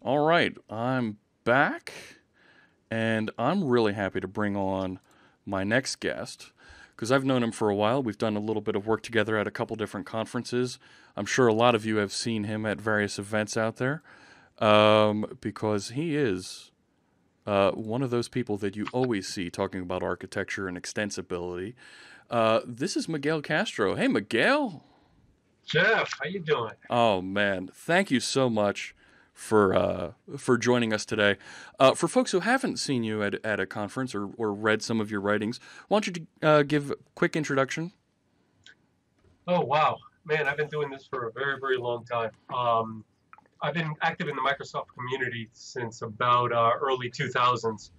All right, I'm back, and I'm really happy to bring on my next guest because I've known him for a while. We've done a little bit of work together at a couple different conferences. I'm sure a lot of you have seen him at various events out there because he is one of those people that you always see talking about architecture and extensibility. This is Miguel Castro. Hey, Miguel. Jeff, how you doing? Oh man, thank you so much for joining us today. For folks who haven't seen you at a conference or read some of your writings, why don't you give a quick introduction? Oh wow, man, I've been doing this for a very, very long time. I've been active in the Microsoft community since about early 2000s,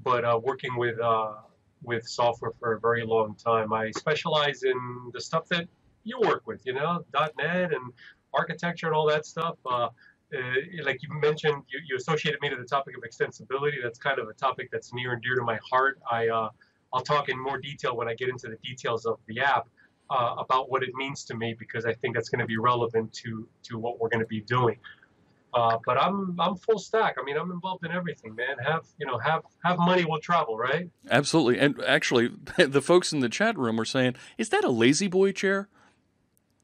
but working with software for a very long time. I specialize in the stuff that you work with, .NET and architecture and all that stuff. Like you mentioned, you associated me to the topic of extensibility. That's kind of a topic that's near and dear to my heart. I'll talk in more detail when I get into the details of the app about what it means to me because I think that's going to be relevant to what we're going to be doing. But I'm full stack. I mean, I'm involved in everything, man. Have money will travel, right? Absolutely, and actually, the folks in the chat room were saying, "Is that a lazy boy chair?"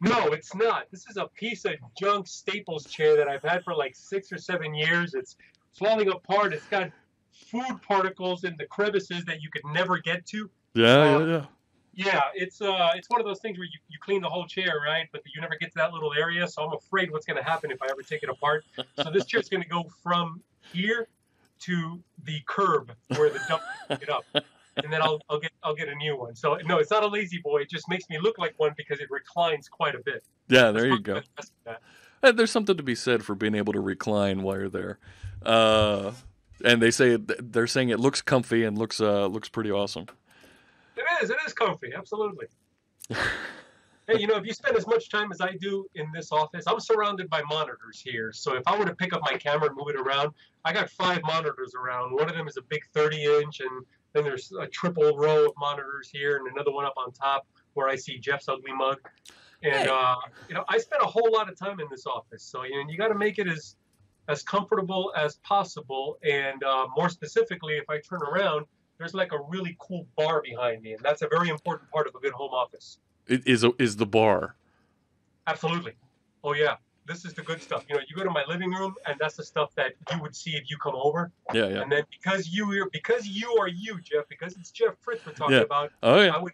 No, it's not. This is a piece of junk Staples chair that I've had for like 6 or 7 years. It's falling apart. It's got food particles in the crevices that you could never get to. Yeah, Uh, yeah, yeah. yeah, it's one of those things where you clean the whole chair, right? But you never get to that little area. So I'm afraid what's going to happen if I ever take it apart. So this chair's going to go from here to the curb where the dump pick it up, and then I'll get a new one. So no, it's not a lazy boy. It just makes me look like one because it reclines quite a bit. Yeah, That's there you probably go. the best of that. There's something to be said for being able to recline while you're there. Uh, and they're saying it looks comfy and looks pretty awesome. It is comfy, absolutely. Hey, if you spend as much time as I do in this office, I'm surrounded by monitors here. So if I were to pick up my camera and move it around, I got 5 monitors around. One of them is a big 30-inch, and then there's a triple row of monitors here, and another one up on top where I see Jeff's ugly mug. And Hey, I spend a whole lot of time in this office. So you got to make it as comfortable as possible. And more specifically, if I turn around, there's like a really cool bar behind me, and that's a very important part of a good home office. it is the bar. Absolutely. Oh yeah. This is the good stuff. You go to my living room, and that's the stuff that you would see if you come over. Yeah, yeah, And then because you are you, Jeff, because it's Jeff Fritz we're talking yeah. about, Oh yeah. I would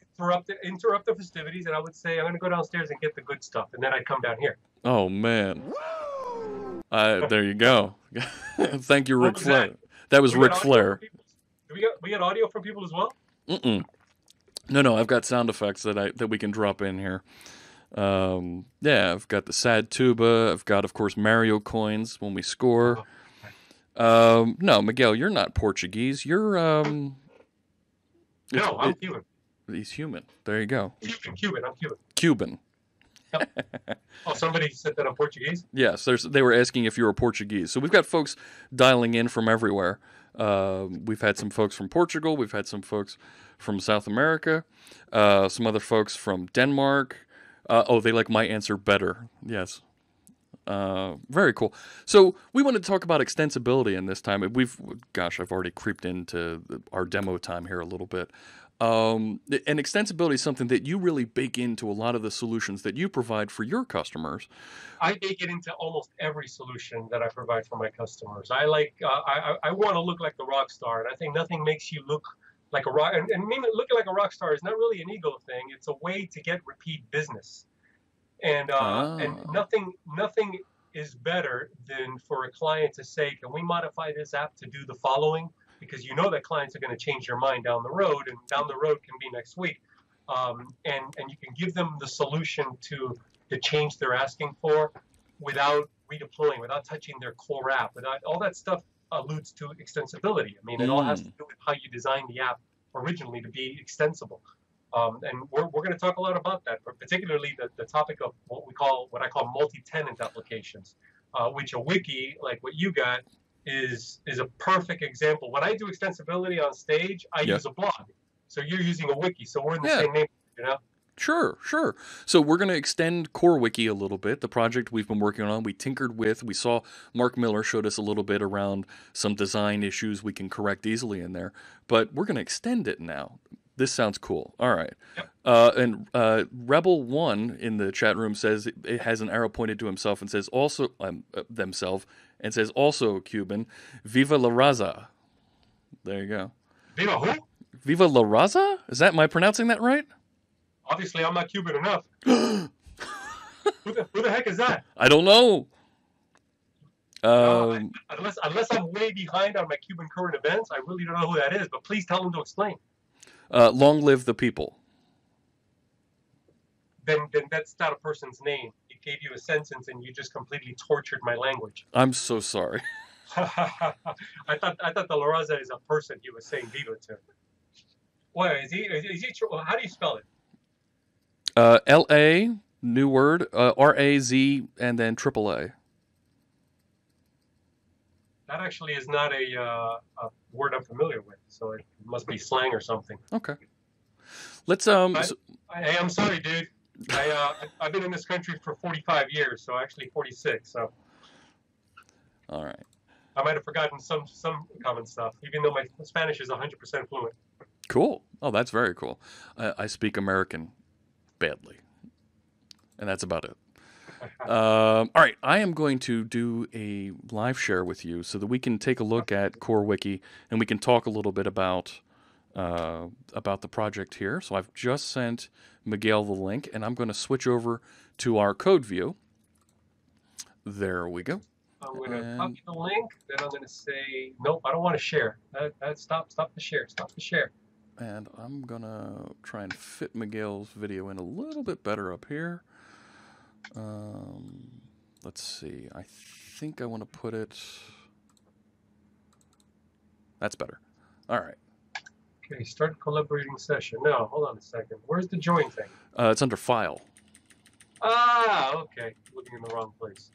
interrupt the festivities, and I would say I'm going to go downstairs and get the good stuff, and then I'd come down here. Oh man. There you go. Thank you, What Ric was that? Flair. That was Do we get Ric audio from Flair. people? Do we get audio from people as well? Mm-mm. No, no. I've got sound effects that we can drop in here. Yeah, I've got the sad tuba. I've got, of course, Mario coins when we score. Oh, No, Miguel, you're not Portuguese. You're it's no, I'm it, Cuban. he's human. There you go. Cuban. I'm Cuban. Cuban. Yep. Oh, somebody said that I'm Portuguese. Yes, they were asking if you were Portuguese. So we've got folks dialing in from everywhere. We've had some folks from Portugal. We've had some folks from South America. Some other folks from Denmark. Oh, they like my answer better. Yes. Very cool. So we wanted to talk about extensibility in this time. Gosh, I've already creeped into our demo time here a little bit. And extensibility is something that you really bake into a lot of the solutions that you provide for your customers. I bake it into almost every solution that I provide for my customers. I want to look like the rock star, and I think nothing makes you look like a rock. And me looking like a rock star is not really an ego thing. It's a way to get repeat business, and Ah, nothing is better than for a client to say, "Can we modify this app to do the following?" Because you know that clients are going to change their mind down the road, and down the road can be next week. And you can give them the solution to the change they're asking for without redeploying, without touching their core app, without all that stuff alludes to extensibility. I mean, it all has to mm, do with how you design the app originally to be extensible. And we're going to talk a lot about that, but particularly the topic of what I call multi-tenant applications, which a wiki like what you got is a perfect example. When I do extensibility on stage, I yeah, use a blog. So you're using a wiki. So we're in the yeah, same neighborhood, you know? Sure, sure. So we're going to extend CoreWiki a little bit. The project we've been working on, we tinkered with. We saw Mark Miller showed us a little bit around some design issues we can correct easily in there, but we're going to extend it now. This sounds cool. All right. Yep. And Rebel One in the chat room says it has an arrow pointed to himself and says also themselves and says also Cuban. Viva la Raza. There you go. Viva who? Viva la Raza? Is that, am I pronouncing that right? Obviously, I'm not Cuban enough. Who the heck is that? I don't know. Unless I'm way behind on my Cuban current events, I really don't know who that is. But please tell him to explain. Long live the people. Then that's not a person's name. He gave you a sentence, and you just completely tortured my language. I'm so sorry. I thought the La Raza is a person he was saying viva to. Wait, is he? How do you spell it? L-A, new word, R-A-Z, and then triple A. That actually is not a word I'm familiar with, so it must be slang or something. Okay. Let's Hey, I'm sorry, dude. I've been in this country for 45 years, so actually 46. So. All right. I might have forgotten some common stuff, even though my Spanish is 100% fluent. Cool. Oh, that's very cool. I speak American badly, and that's about it. All right, I am going to do a live share with you so that we can take a look at CoreWiki and we can talk a little bit about the project here. So I've just sent Miguel the link, and I'm going to switch over to our code view. There we go. I'm going to copy the link, then I'm going to say, nope, I don't want to share. Stop the share. Stop the share. And I'm going to try and fit Miguel's video in a little bit better up here. Let's see. I think I want to put it... That's better. All right. Okay, start collaborating session. No, hold on a second. Where's the join thing? It's under File. Ah, okay. Looking in the wrong place.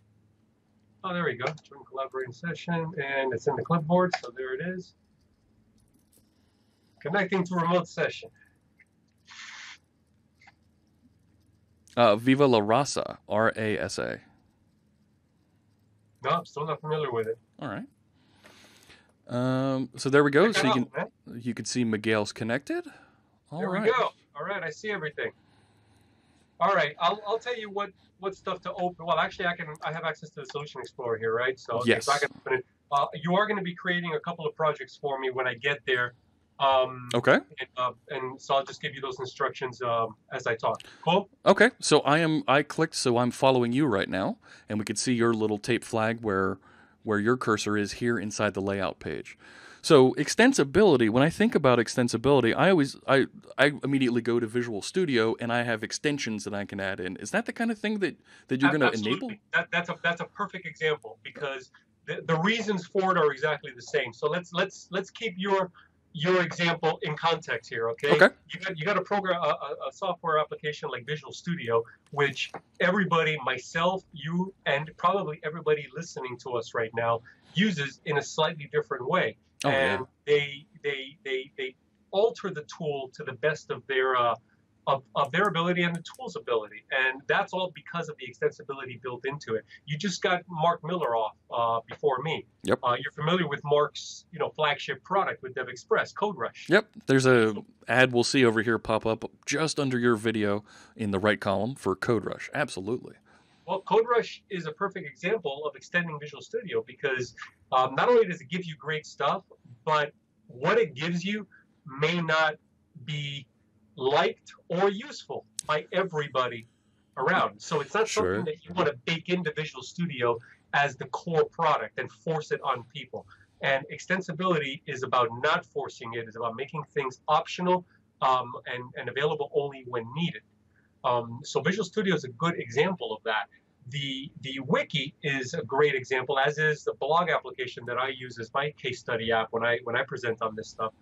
Oh, there we go. Join collaborating session, and it's in the clipboard, so there it is. Connecting to remote session. Viva la Raza, R-A-S-A. No, I'm still not familiar with it. All right. So there we go. So you can see Miguel's connected. There we go. All right, I see everything. All right, I'll tell you what stuff to open. Well, actually, I have access to the Solution Explorer here, right? So yes. I can open it. You are going to be creating a couple of projects for me when I get there. Okay. And so I'll just give you those instructions as I talk. Cool. Okay. So I clicked, so I'm following you right now, and we can see your little tape flag where your cursor is here inside the layout page. So extensibility, when I think about extensibility, I immediately go to Visual Studio and I have extensions that I can add in. Is that the kind of thing that you're going to enable? That's a perfect example, because the reasons for it are exactly the same. So let's keep your example in context here, okay? Okay. You got a program, a software application like Visual Studio, which everybody, myself, you, and probably everybody listening to us right now uses in a slightly different way. Oh, and yeah. they alter the tool to the best of their ability and the tool's ability, and that's all because of the extensibility built into it. You just got Mark Miller off before me. Yep. You're familiar with Mark's flagship product with DevExpress, CodeRush. Yep. There's a ad we'll see over here pop up just under your video in the right column for CodeRush. Absolutely. Well, CodeRush is a perfect example of extending Visual Studio, because not only does it give you great stuff, but what it gives you may not be liked or useful by everybody around. So it's not something that you want to bake into Visual Studio as the core product and force it on people. And extensibility is about not forcing it. It's about making things optional and available only when needed. So Visual Studio is a good example of that. The wiki is a great example, as is the blog application that I use as my case study app when I present on this stuff.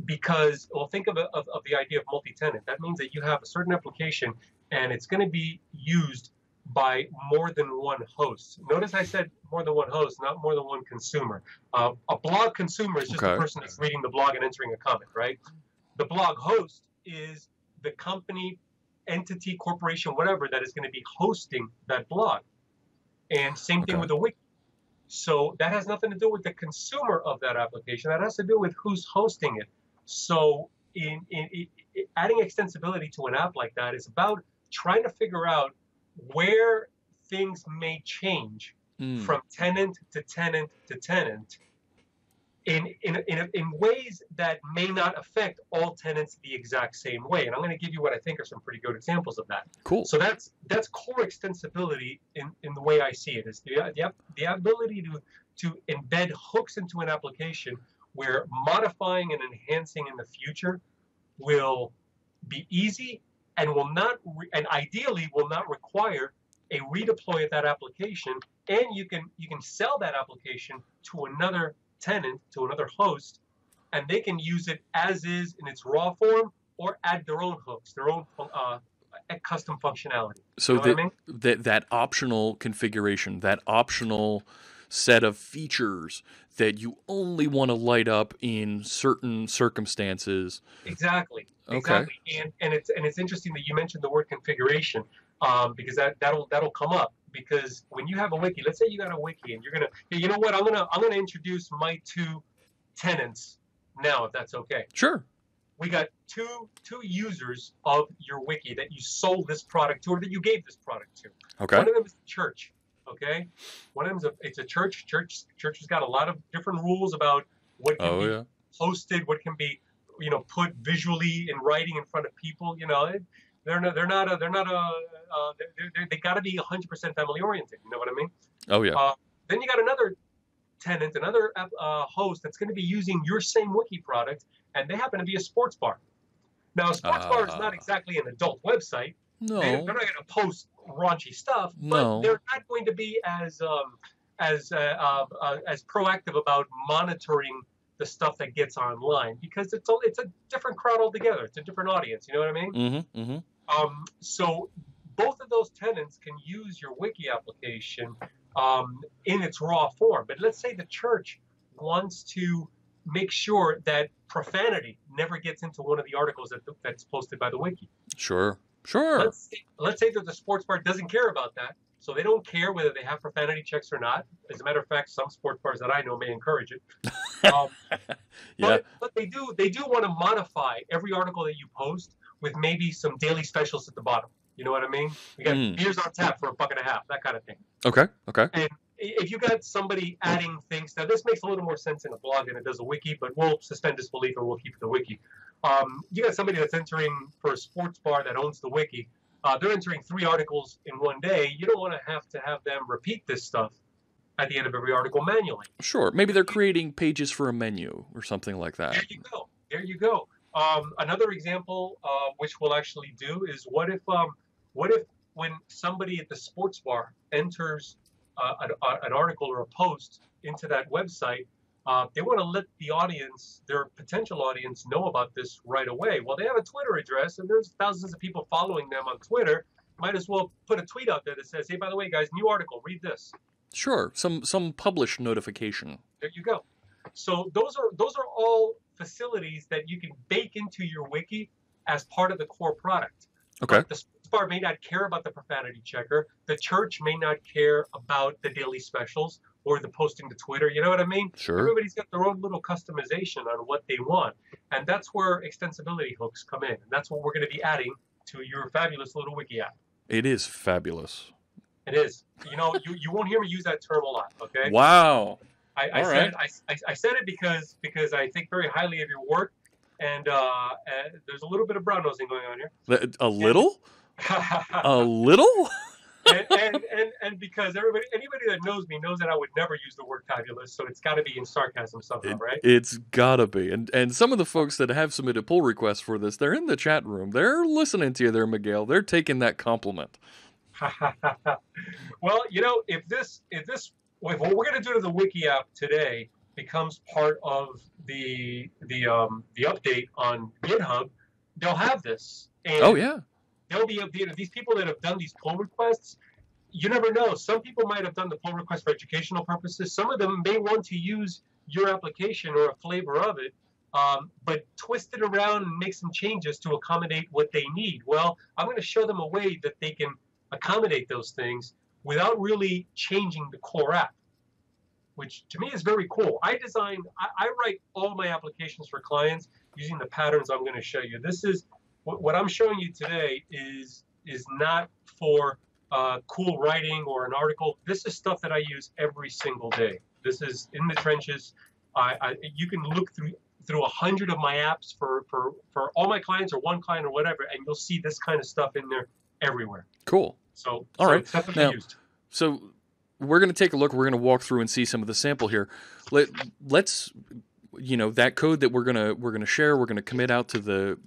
Because, well, think of the idea of multi-tenant. That means that you have a certain application and it's going to be used by more than one host. Notice I said more than one host, not more than one consumer. A blog consumer is just the person that's reading the blog and entering a comment, right? The blog host is the company entity, corporation, whatever, that is going to be hosting that blog. And same thing Okay. with the wiki. So that has nothing to do with the consumer of that application. That has to do with who's hosting it. So in adding extensibility to an app like that is about trying to figure out where things may change from tenant to tenant to tenant in ways that may not affect all tenants the exact same way. And I'm going to give you what I think are some pretty good examples of that. Cool. So that's core extensibility in the way I see it. Is the ability to embed hooks into an application where modifying and enhancing in the future will be easy and will not and ideally will not require a redeploy of that application, and you can sell that application to another tenant, to another host, and they can use it as is in its raw form or add their own hooks, their own custom functionality. So you know what I mean? that optional configuration, that optional set of features that you only want to light up in certain circumstances. Exactly. Okay. Exactly. And it's interesting that you mentioned the word configuration, because that'll come up. Because when you have a wiki, let's say you got a wiki and you're gonna, hey, you know what, I'm gonna introduce my two tenants now, if that's okay. Sure. We got two users of your wiki that you sold this product to, or that you gave this product to. Okay. One of them is the church. Okay. One of them it's a church. Church has got a lot of different rules about what can be posted, what can be, put visually in writing in front of people. They got to be 100% family oriented. You know what I mean? Oh yeah. Then you got another tenant, another host that's going to be using your same wiki product, and they happen to be a sports bar. Now, a sports bar is not exactly an adult website. No. They're not going to post raunchy stuff, but they're not going to be as proactive about monitoring the stuff that gets online, because it's a different crowd altogether. It's a different audience. You know what I mean? Mm-hmm. Mm-hmm. So both of those tenants can use your wiki application in its raw form. But let's say the church wants to make sure that profanity never gets into one of the articles that's posted by the wiki. Sure. Let's say that the sports bar doesn't care about that, so they don't care whether they have profanity checks or not. As a matter of fact, some sports bars that I know may encourage it. Yeah. But they do want to modify every article that you post with maybe some daily specials at the bottom. You know what I mean? We got beers on tap for $1.50, that kind of thing. Okay. And if you got somebody adding things, now this makes a little more sense in a blog than it does a wiki, but we'll suspend disbelief and we'll keep the wiki. You got somebody that's entering for a sports bar that owns the wiki. They're entering 3 articles in one day. You don't want to have them repeat this stuff at the end of every article manually. Sure. Maybe they're creating pages for a menu or something like that. There you go. Another example, which we'll actually do, is what if when somebody at the sports bar enters an article or a post into that website, they want to let the audience, their potential audience, know about this right away. Well, they have a Twitter address, and there's thousands of people following them on Twitter. Might as well put a tweet out there that says, "Hey, by the way, guys, new article. Read this." Sure, some published notification. There you go. So those are all facilities that you can bake into your wiki as part of the core product. Okay. But the sports bar may not care about the profanity checker. The church may not care about the daily specials or the posting to Twitter. You know what I mean? Sure. Everybody's got their own little customization on what they want, and that's where extensibility hooks come in. And that's what we're going to be adding to your fabulous little wiki app. It is fabulous. It is. You won't hear me use that term a lot. Okay. Wow. I said it because I think very highly of your work, and there's a little bit of brown nosing going on here. A little? A little? and because anybody that knows me knows that I would never use the word fabulous, so it's got to be in sarcasm somehow, right? It's gotta be. And some of the folks that have submitted pull requests for this, they're in the chat room. They're listening to you there, Miguel. They're taking that compliment. Well, if what we're going to do to the wiki app today becomes part of the update on GitHub, they'll have this. And oh yeah. They'll be updated. These people that have done these pull requests, you never know. Some people might have done the pull request for educational purposes. Some of them may want to use your application or a flavor of it but twist it around and make some changes to accommodate what they need. Well, I'm going to show them a way that they can accommodate those things without really changing the core app, which to me is very cool. I write all my applications for clients using the patterns I'm going to show you. This is what I'm showing you today is not for cool writing or an article. This is stuff that I use every single day. This is in the trenches. You can look through 100 of my apps for all my clients or one client or whatever, and you'll see this kind of stuff in there everywhere. Cool. So all right. It's definitely used. So we're going to take a look. We're going to walk through and see some of the sample here. Let's that code that we're going to share. We're going to commit out to the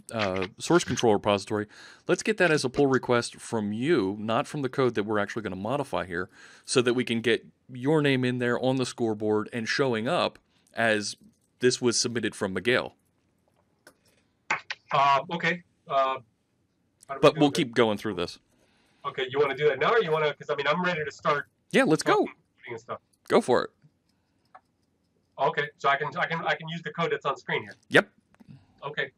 source control repository. Let's get that as a pull request from you, not from the code that we're actually going to modify here, so that we can get your name in there on the scoreboard and showing up as this was submitted from Miguel. Okay. But we'll keep going through this. Okay, you want to do that now, or you want to? Because I mean, I'm ready to start. Yeah, let's go. And stuff. Go for it. Okay, so I can use the code that's on screen here. Yep. Okay.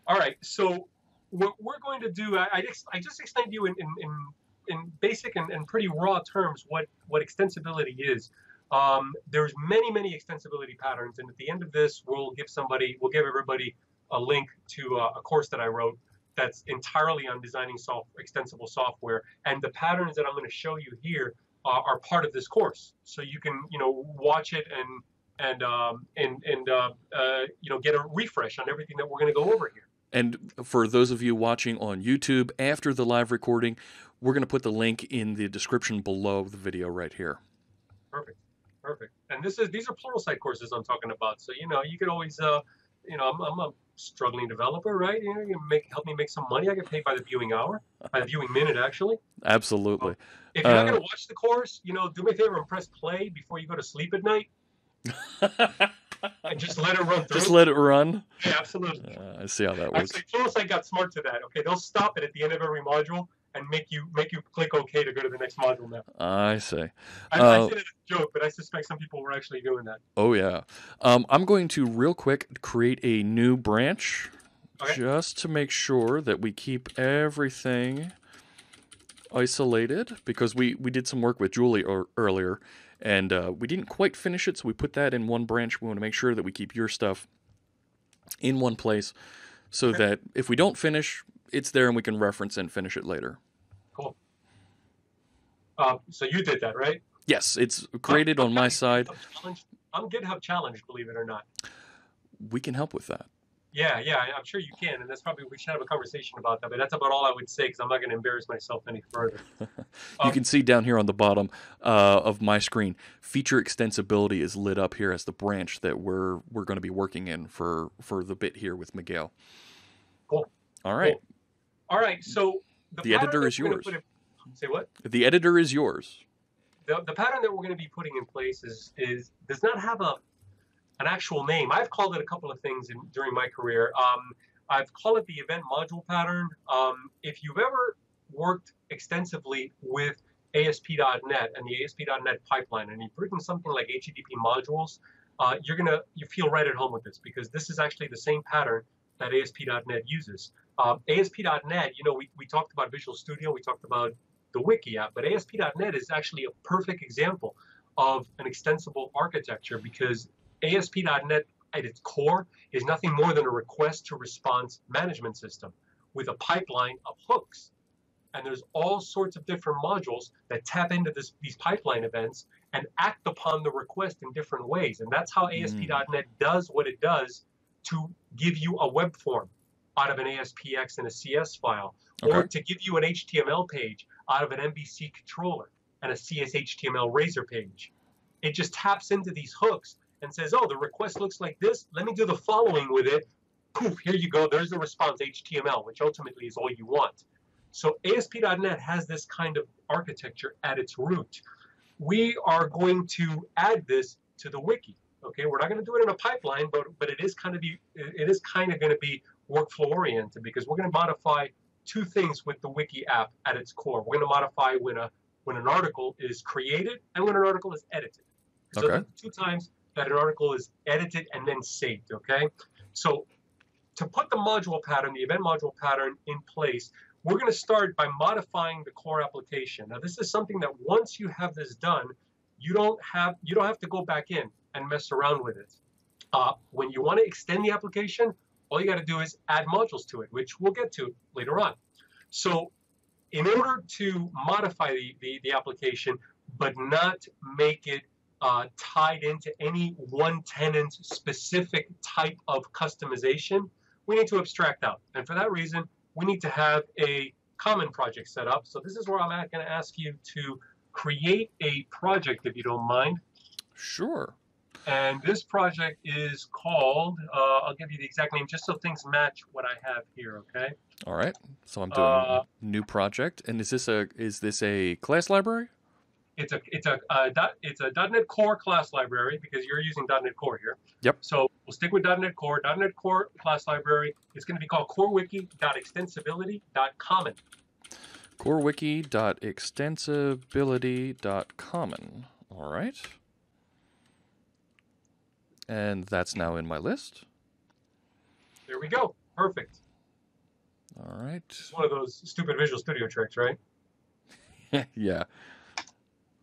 All right. So what we're going to do, I just explained to you in basic and pretty raw terms what extensibility is. There's many extensibility patterns, and at the end of this, we'll give everybody a link to a course that I wrote that's entirely on designing extensible software, and the patterns that I'm going to show you here are part of this course. So you can watch it and get a refresh on everything that we're going to go over here. And for those of you watching on YouTube after the live recording, we're going to put the link in the description below the video right here. Perfect. And these are Pluralsight courses I'm talking about. So you could always I'm a struggling developer, right? You can help me make some money. I get paid by the viewing hour, by the viewing minute, actually. Absolutely. If you're not going to watch the course, do me a favor and press play before you go to sleep at night. And just let it run through. Just let it run? Yeah, absolutely. I see how that works. Actually, Pluralsight got smart to that. Okay, they'll stop it at the end of every module and make you click OK to go to the next module now. I see. I said it as a joke, but I suspect some people were actually doing that. Oh, yeah. I'm going to real quick create a new branch just to make sure that we keep everything isolated, because we did some work with Julie earlier, and we didn't quite finish it, so we put that in one branch. We want to make sure that we keep your stuff in one place so that if we don't finish, it's there and we can reference and finish it later. Cool. So you did that, right? Yes, it's created on my side. I'm GitHub challenged, believe it or not. We can help with that. Yeah, I'm sure you can, and we should have a conversation about that. But that's about all I would say, because I'm not going to embarrass myself any further. You can see down here on the bottom of my screen, feature extensibility is lit up here as the branch that we're going to be working in for the bit here with Miguel. Cool. All right. Cool. All right. So the editor is yours. Say what? The editor is yours. The pattern that we're going to be putting in place does not have an actual name. I've called it a couple of things during my career. I've called it the event module pattern. If you've ever worked extensively with ASP.NET and the ASP.NET pipeline, and you've written something like HTTP modules, you feel right at home with this, because this is actually the same pattern that ASP.NET uses. ASP.NET, we talked about Visual Studio, we talked about the Wiki app, but ASP.NET is actually a perfect example of an extensible architecture, because ASP.NET at its core is nothing more than a request to response management system with a pipeline of hooks. And there's all sorts of different modules that tap into these pipeline events and act upon the request in different ways. And that's how ASP.NET does what it does to give you a web form out of an ASPX and a CS file, or to give you an HTML page out of an MVC controller and a CSHTML Razor page. It just taps into these hooks and says, oh, the request looks like this. Let me do the following with it. Poof, here you go. There's the response, HTML, which ultimately is all you want. So ASP.NET has this kind of architecture at its root. We are going to add this to the wiki. Okay, we're not going to do it in a pipeline, but it is kind of going to be workflow oriented, because we're going to modify two things with the wiki app at its core. We're going to modify when an article is created and when an article is edited. So the two times that an article is edited and then saved. Okay, So to put the module pattern, the event module pattern in place, we're going to start by modifying the core application. Now, this is something that once you have this done, you don't have to go back in and mess around with it. When you want to extend the application, all you got to do is add modules to it, which we'll get to later on. So in order to modify the application, but not make it tied into any one tenant specific type of customization, we need to abstract out. And for that reason, we need to have a common project set up. So this is where I'm going to ask you to create a project, if you don't mind. Sure. And this project is called, I'll give you the exact name just so things match what I have here, okay? All right. So I'm doing new project. And is this a class library? It's a .NET Core class library because you're using .NET Core here. Yep. So we'll stick with .NET Core. .NET Core class library is going to be called CoreWiki.extensibility.common. CoreWiki.extensibility.common. All right. And that's now in my list. There we go. Perfect. All right. It's one of those stupid Visual Studio tricks, right? Yeah.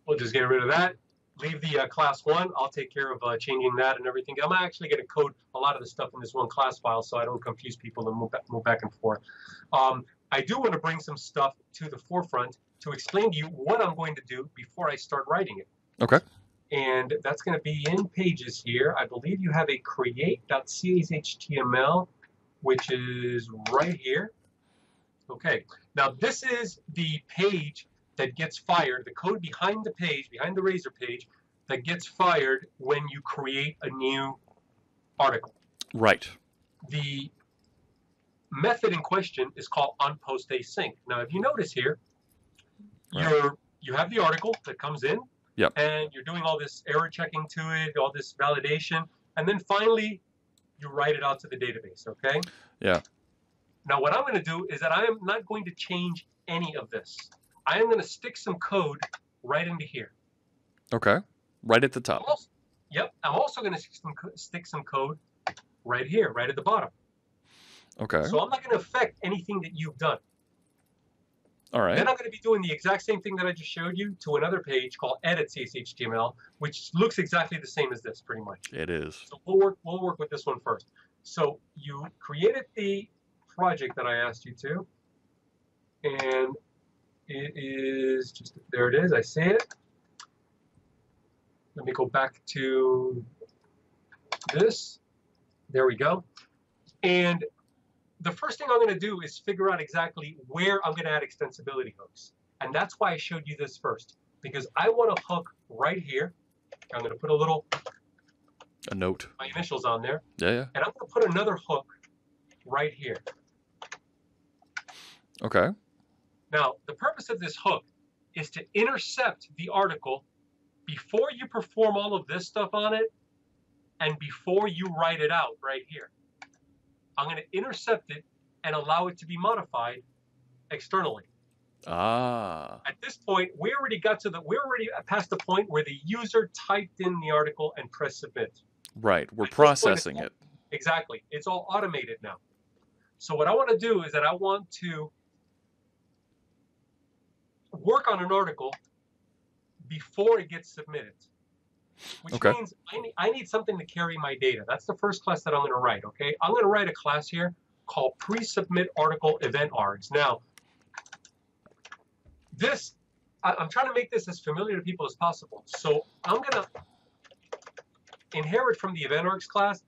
We'll just get rid of that. Leave the class 1. I'll take care of changing that and everything. I'm actually going to code a lot of the stuff in this one class file so I don't confuse people and move back and forth. I do want to bring some stuff to the forefront to explain to you what I'm going to do before I start writing it. Okay. And that's going to be in pages here. I believe you have a create.cshtml, which is right here. Okay. Now, this is the page that gets fired, the code behind the page, behind the Razor page, that gets fired when you create a new article. Right. The method in question is called onPostAsync. Now, if you notice here, right. You have the article that comes in, yep. and you're doing all this error checking to it, all this validation, and then finally you write it out to the database, okay? Yeah. Now, what I'm going to do is that I am not going to change any of this. I am going to stick some code right into here. Okay. Right at the top. I'm also going to stick some code right here, right at the bottom. Okay. So I'm not going to affect anything that you've done. All right. Then I'm going to be doing the exact same thing that I just showed you to another page called edit.cshtml, which looks exactly the same as this, pretty much. It is. So we'll work with this one first. So you created the project that I asked you to, and it is just, there it is, I see it. Let me go back to this. There we go. And the first thing I'm going to do is figure out exactly where I'm going to add extensibility hooks. And that's why I showed you this first, because I want a hook right here. I'm going to put a note, my initials on there. Yeah. And I'm going to put another hook right here. Okay. Now, the purpose of this hook is to intercept the article before you perform all of this stuff on it and before you write it out right here. I'm going to intercept it and allow it to be modified externally. Ah. At this point, we're already past the point where the user typed in the article and pressed submit. Right. We're processing it. Exactly. It's all automated now. So what I want to do is that I want to work on an article before it gets submitted, which means I need something to carry my data. That's the first class that I'm going to write, okay? I'm going to write a class here called pre-submit article event args. Now, I'm trying to make this as familiar to people as possible. So I'm going to inherit from the event args class,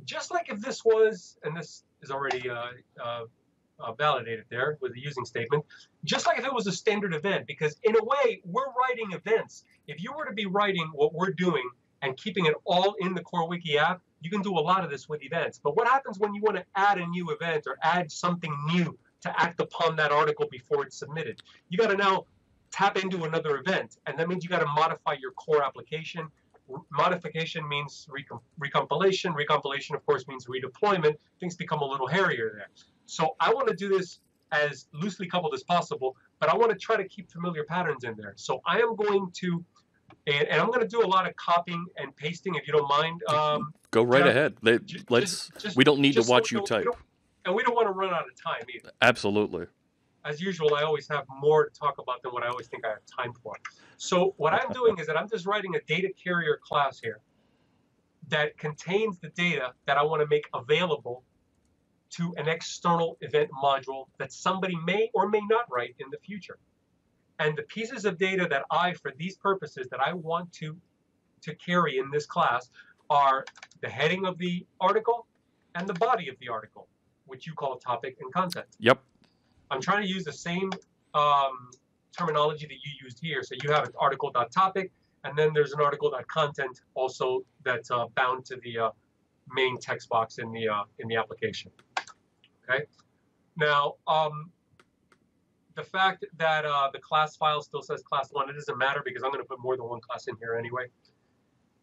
just like if this was, and this is already validated there with the using statement, just like if it was a standard event, because in a way, we're writing events. If you were to be writing what we're doing and keeping it all in the CoreWiki app, you can do a lot of this with events. But what happens when you want to add a new event or add something new to act upon that article before it's submitted? You got to now tap into another event, and that means you got to modify your core application. Modification means recompilation. Recompilation, of course, means redeployment. Things become a little hairier there. So I want to do this as loosely coupled as possible, but I want to try to keep familiar patterns in there. So I am going to And I'm going to do a lot of copying and pasting, if you don't mind. Go right Jeff, ahead. Let's. just We don't need to so watch we you don't, type. and we don't want to run out of time either. Absolutely. As usual, I always have more to talk about than what I always think I have time for. So what I'm doing is that I'm just writing a data carrier class here that contains the data that I want to make available to an external event module that somebody may or may not write in the future. And the pieces of data that for these purposes, that I want to carry in this class are the heading of the article and the body of the article, which you call topic and content. Yep. I'm trying to use the same terminology that you used here. So you have an article.topic, and then there's an article.content also that's bound to the main text box in the application. Okay. Now, the fact that the class file still says class 1, it doesn't matter because I'm going to put more than one class in here anyway.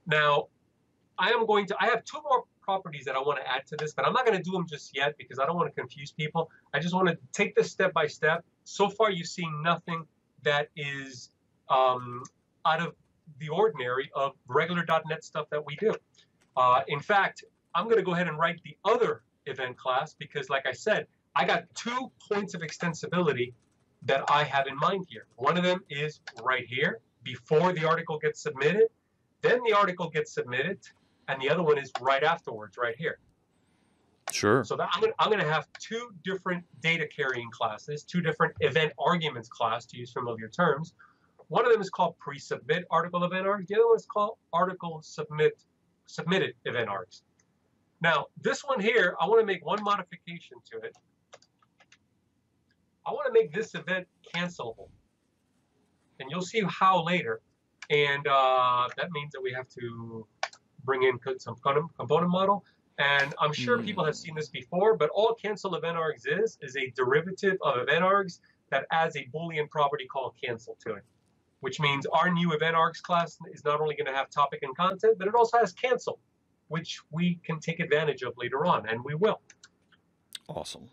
Now, I have 2 more properties that I want to add to this, but I'm not going to do them just yet because I don't want to confuse people. I just want to take this step by step. So far, you've seen nothing that is out of the ordinary of regular .NET stuff that we do. In fact, I'm going to go ahead and write the other event class because, like I said, I got 2 points of extensibility that I have in mind here. One of them is right here before the article gets submitted. Then the article gets submitted, and the other one is right afterwards, right here. Sure. So that I'm going to have 2 different data carrying classes, 2 different event arguments class, to use familiar terms. One of them is called pre-submit article event args. The other one is called article submitted event args. Now, this one here, I want to make one modification to it. I want to make this event cancelable. And you'll see how later. And that means that we have to bring in some component model. And I'm sure people have seen this before, but all cancel event args is a derivative of event args that adds a Boolean property called cancel to it, which means our new event args class is not only going to have topic and content, but it also has cancel, which we can take advantage of later on, and we will. Awesome.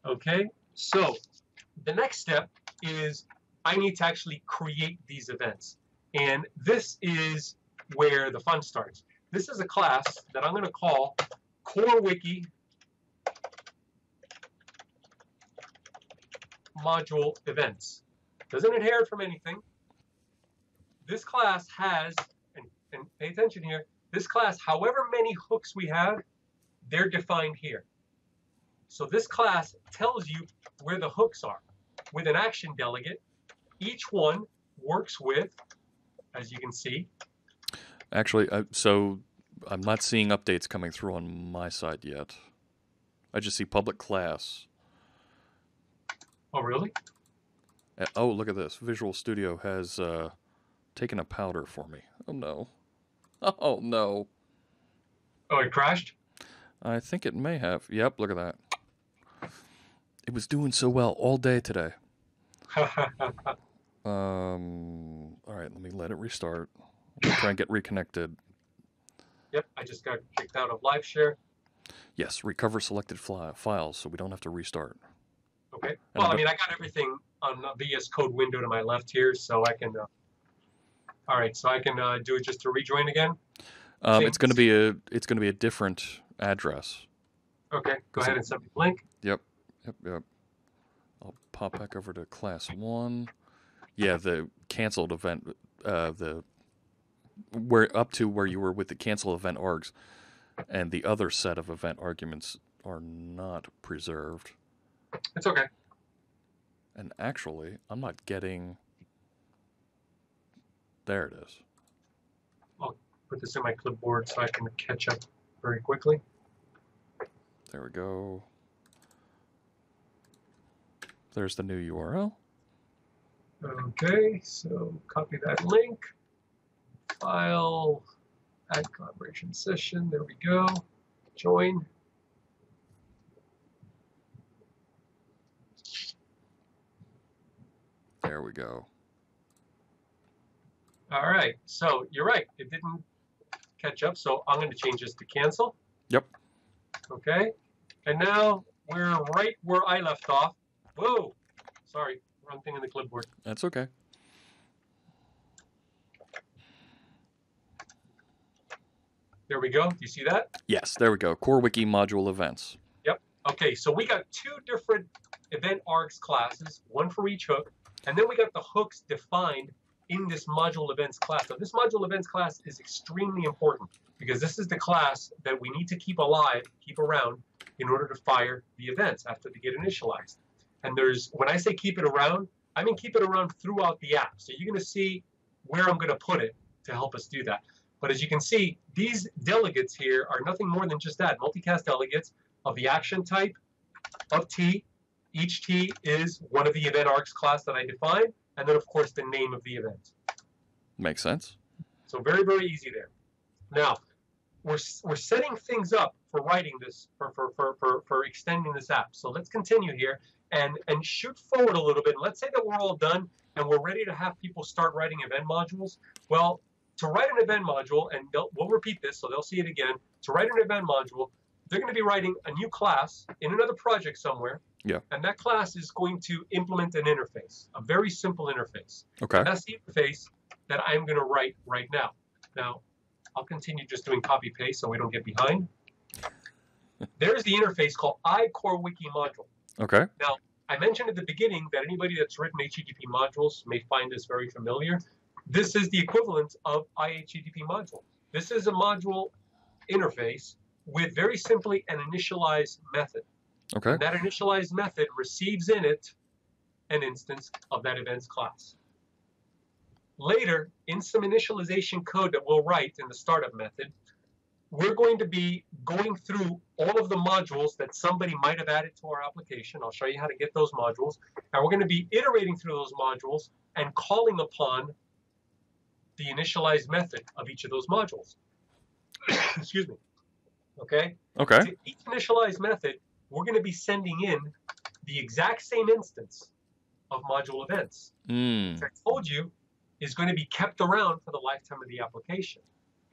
Okay, so the next step is I need to actually create these events. And this is where the fun starts. This is a class that I'm going to call CoreWiki module events. Doesn't inherit from anything. This class has, and pay attention here, this class, however many hooks we have, they're defined here. So this class tells you where the hooks are. With an action delegate, each one works with, as you can see. Actually, so I'm not seeing updates coming through on my side yet. I just see public class. Oh, really? Oh, look at this. Visual Studio has taken a powder for me. Oh, no. Oh, no. Oh, it crashed? I think it may have. Yep, look at that. It was doing so well all day today. All right, let me let it restart. Try and get reconnected. Yep, I just got kicked out of live share. Yes, recover selected files so we don't have to restart. Okay. Well, I mean, I got everything on the VS Code window to my left here, so I can. All right, so I can do it just to rejoin again. It's going to be a different address. Okay, go ahead and send me the link. Yep. I'll pop back over to class 1. Yeah, the canceled event, where up to where you were with the cancel event args, and the other set of event arguments are not preserved. It's okay. And actually, I'm not getting. There it is. I'll put this in my clipboard so I can catch up very quickly. There we go. There's the new URL. Okay, so copy that link. File, add collaboration session. There we go. Join. There we go. All right, so you're right. It didn't catch up, so I'm going to change this to cancel. Yep. Okay, and now we're right where I left off. Whoa, sorry, wrong thing in the clipboard. That's okay. There we go. Do you see that? Yes, there we go. CoreWiki module events. Yep. Okay, so we got two different event args classes, one for each hook, and then we got the hooks defined in this module events class. So this module events class is extremely important because this is the class that we need to keep alive, keep around, in order to fire the events after they get initialized. And when I say keep it around, I mean keep it around throughout the app. So you're going to see where I'm going to put it to help us do that. But as you can see, these delegates here are nothing more than just that, multicast delegates of the action type of T. Each T is one of the event args class that I defined, and then of course the name of the event. Makes sense. So very, very easy there. Now, we're setting things up for writing this, for extending this app. So let's continue here and shoot forward a little bit. Let's say that we're all done and we're ready to have people start writing event modules. Well, to write an event module, and we'll repeat this so they'll see it again, to write an event module, they're going to be writing a new class in another project somewhere. Yeah. And that class is going to implement an interface, a very simple interface. Okay. And that's the interface that I'm going to write right now. Now, I'll continue just doing copy paste so we don't get behind. There's the interface called CoreWiki module. Okay. Now, I mentioned at the beginning that anybody that's written HTTP modules may find this very familiar. This is the equivalent of IHTTP module. This is a module interface with very simply an initialize method. Okay. And that initialize method receives in it an instance of that events class. Later, in some initialization code that we'll write in the startup method, we're going to be going through all of the modules that somebody might have added to our application. I'll show you how to get those modules. And we're going to be iterating through those modules and calling upon the initialize method of each of those modules. Excuse me. Okay? Okay. To each initialize method, we're going to be sending in the exact same instance of module events. As I told you, is going to be kept around for the lifetime of the application.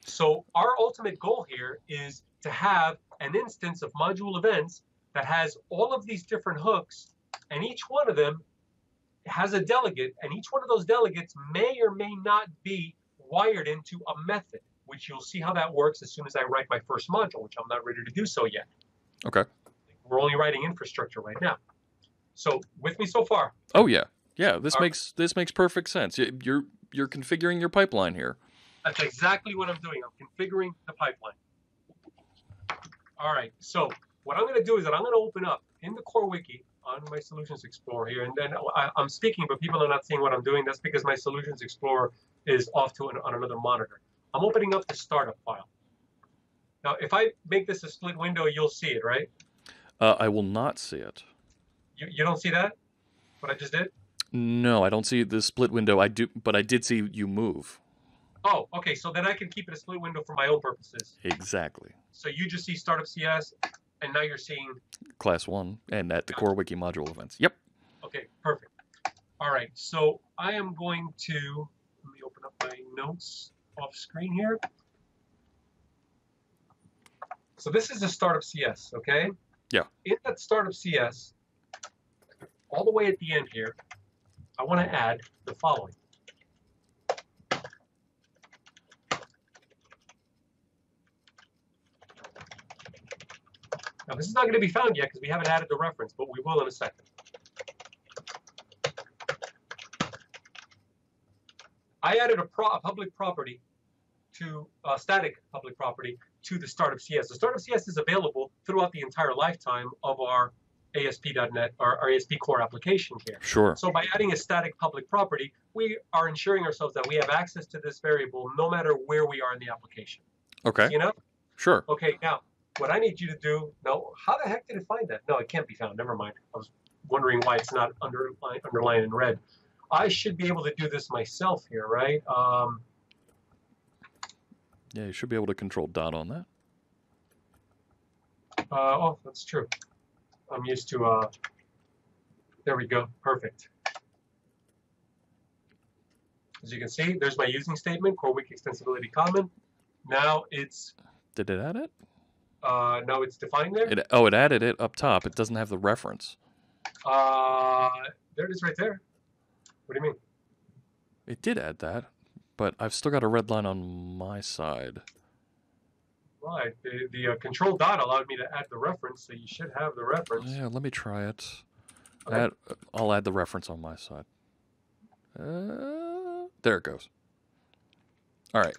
So our ultimate goal here is to have an instance of module events that has all of these different hooks, and each one of them has a delegate, and each one of those delegates may or may not be wired into a method, which you'll see how that works as soon as I write my first module, which I'm not ready to do so yet. Okay. We're only writing infrastructure right now. So with me so far? Oh yeah, yeah. This makes perfect sense. You're configuring your pipeline here. That's exactly what I'm doing. I'm configuring the pipeline. All right. So what I'm going to do is that I'm going to open up in the CoreWiki on my Solutions Explorer here, and then I'm speaking, but people are not seeing what I'm doing. That's because my Solutions Explorer is off to on another monitor. I'm opening up the startup file. Now, if I make this a split window, you'll see it, right? I will not see it. You don't see that? What I just did? No, I don't see the split window. I do, but I did see you move. Oh, okay. So then I can keep it a split window for my own purposes. Exactly. So you just see Startup CS, and now you're seeing Class 1 and at the CoreWiki module events. Yep. Okay, perfect. All right. So I am going to let me open up my notes off screen here. So this is the Startup CS, okay? Yeah. In that Startup CS, all the way at the end here, I want to add the following. Now, this is not going to be found yet because we haven't added the reference, but we will in a second. I added a public property to static public property to the Startup CS. The Startup CS is available throughout the entire lifetime of our ASP.NET or our ASP Core application here. Sure. So by adding a static public property, we are ensuring ourselves that we have access to this variable no matter where we are in the application. Okay. You know? Sure. Okay, now, what I need you to do, now, how the heck did it find that? No, it can't be found. Never mind. I was wondering why it's not underlined in red. I should be able to do this myself here, right? Yeah, you should be able to control dot on that. Oh, that's true. I'm used to, there we go. Perfect. As you can see, there's my using statement, CoreWiki extensibility common. Now it's... Did it add it? No, it's defined there. It added it up top. It doesn't have the reference. There it is right there. What do you mean? It did add that, but I've still got a red line on my side. Right. The control dot allowed me to add the reference, so you should have the reference. Yeah, let me try it. Okay. I'll add the reference on my side. There it goes. All right.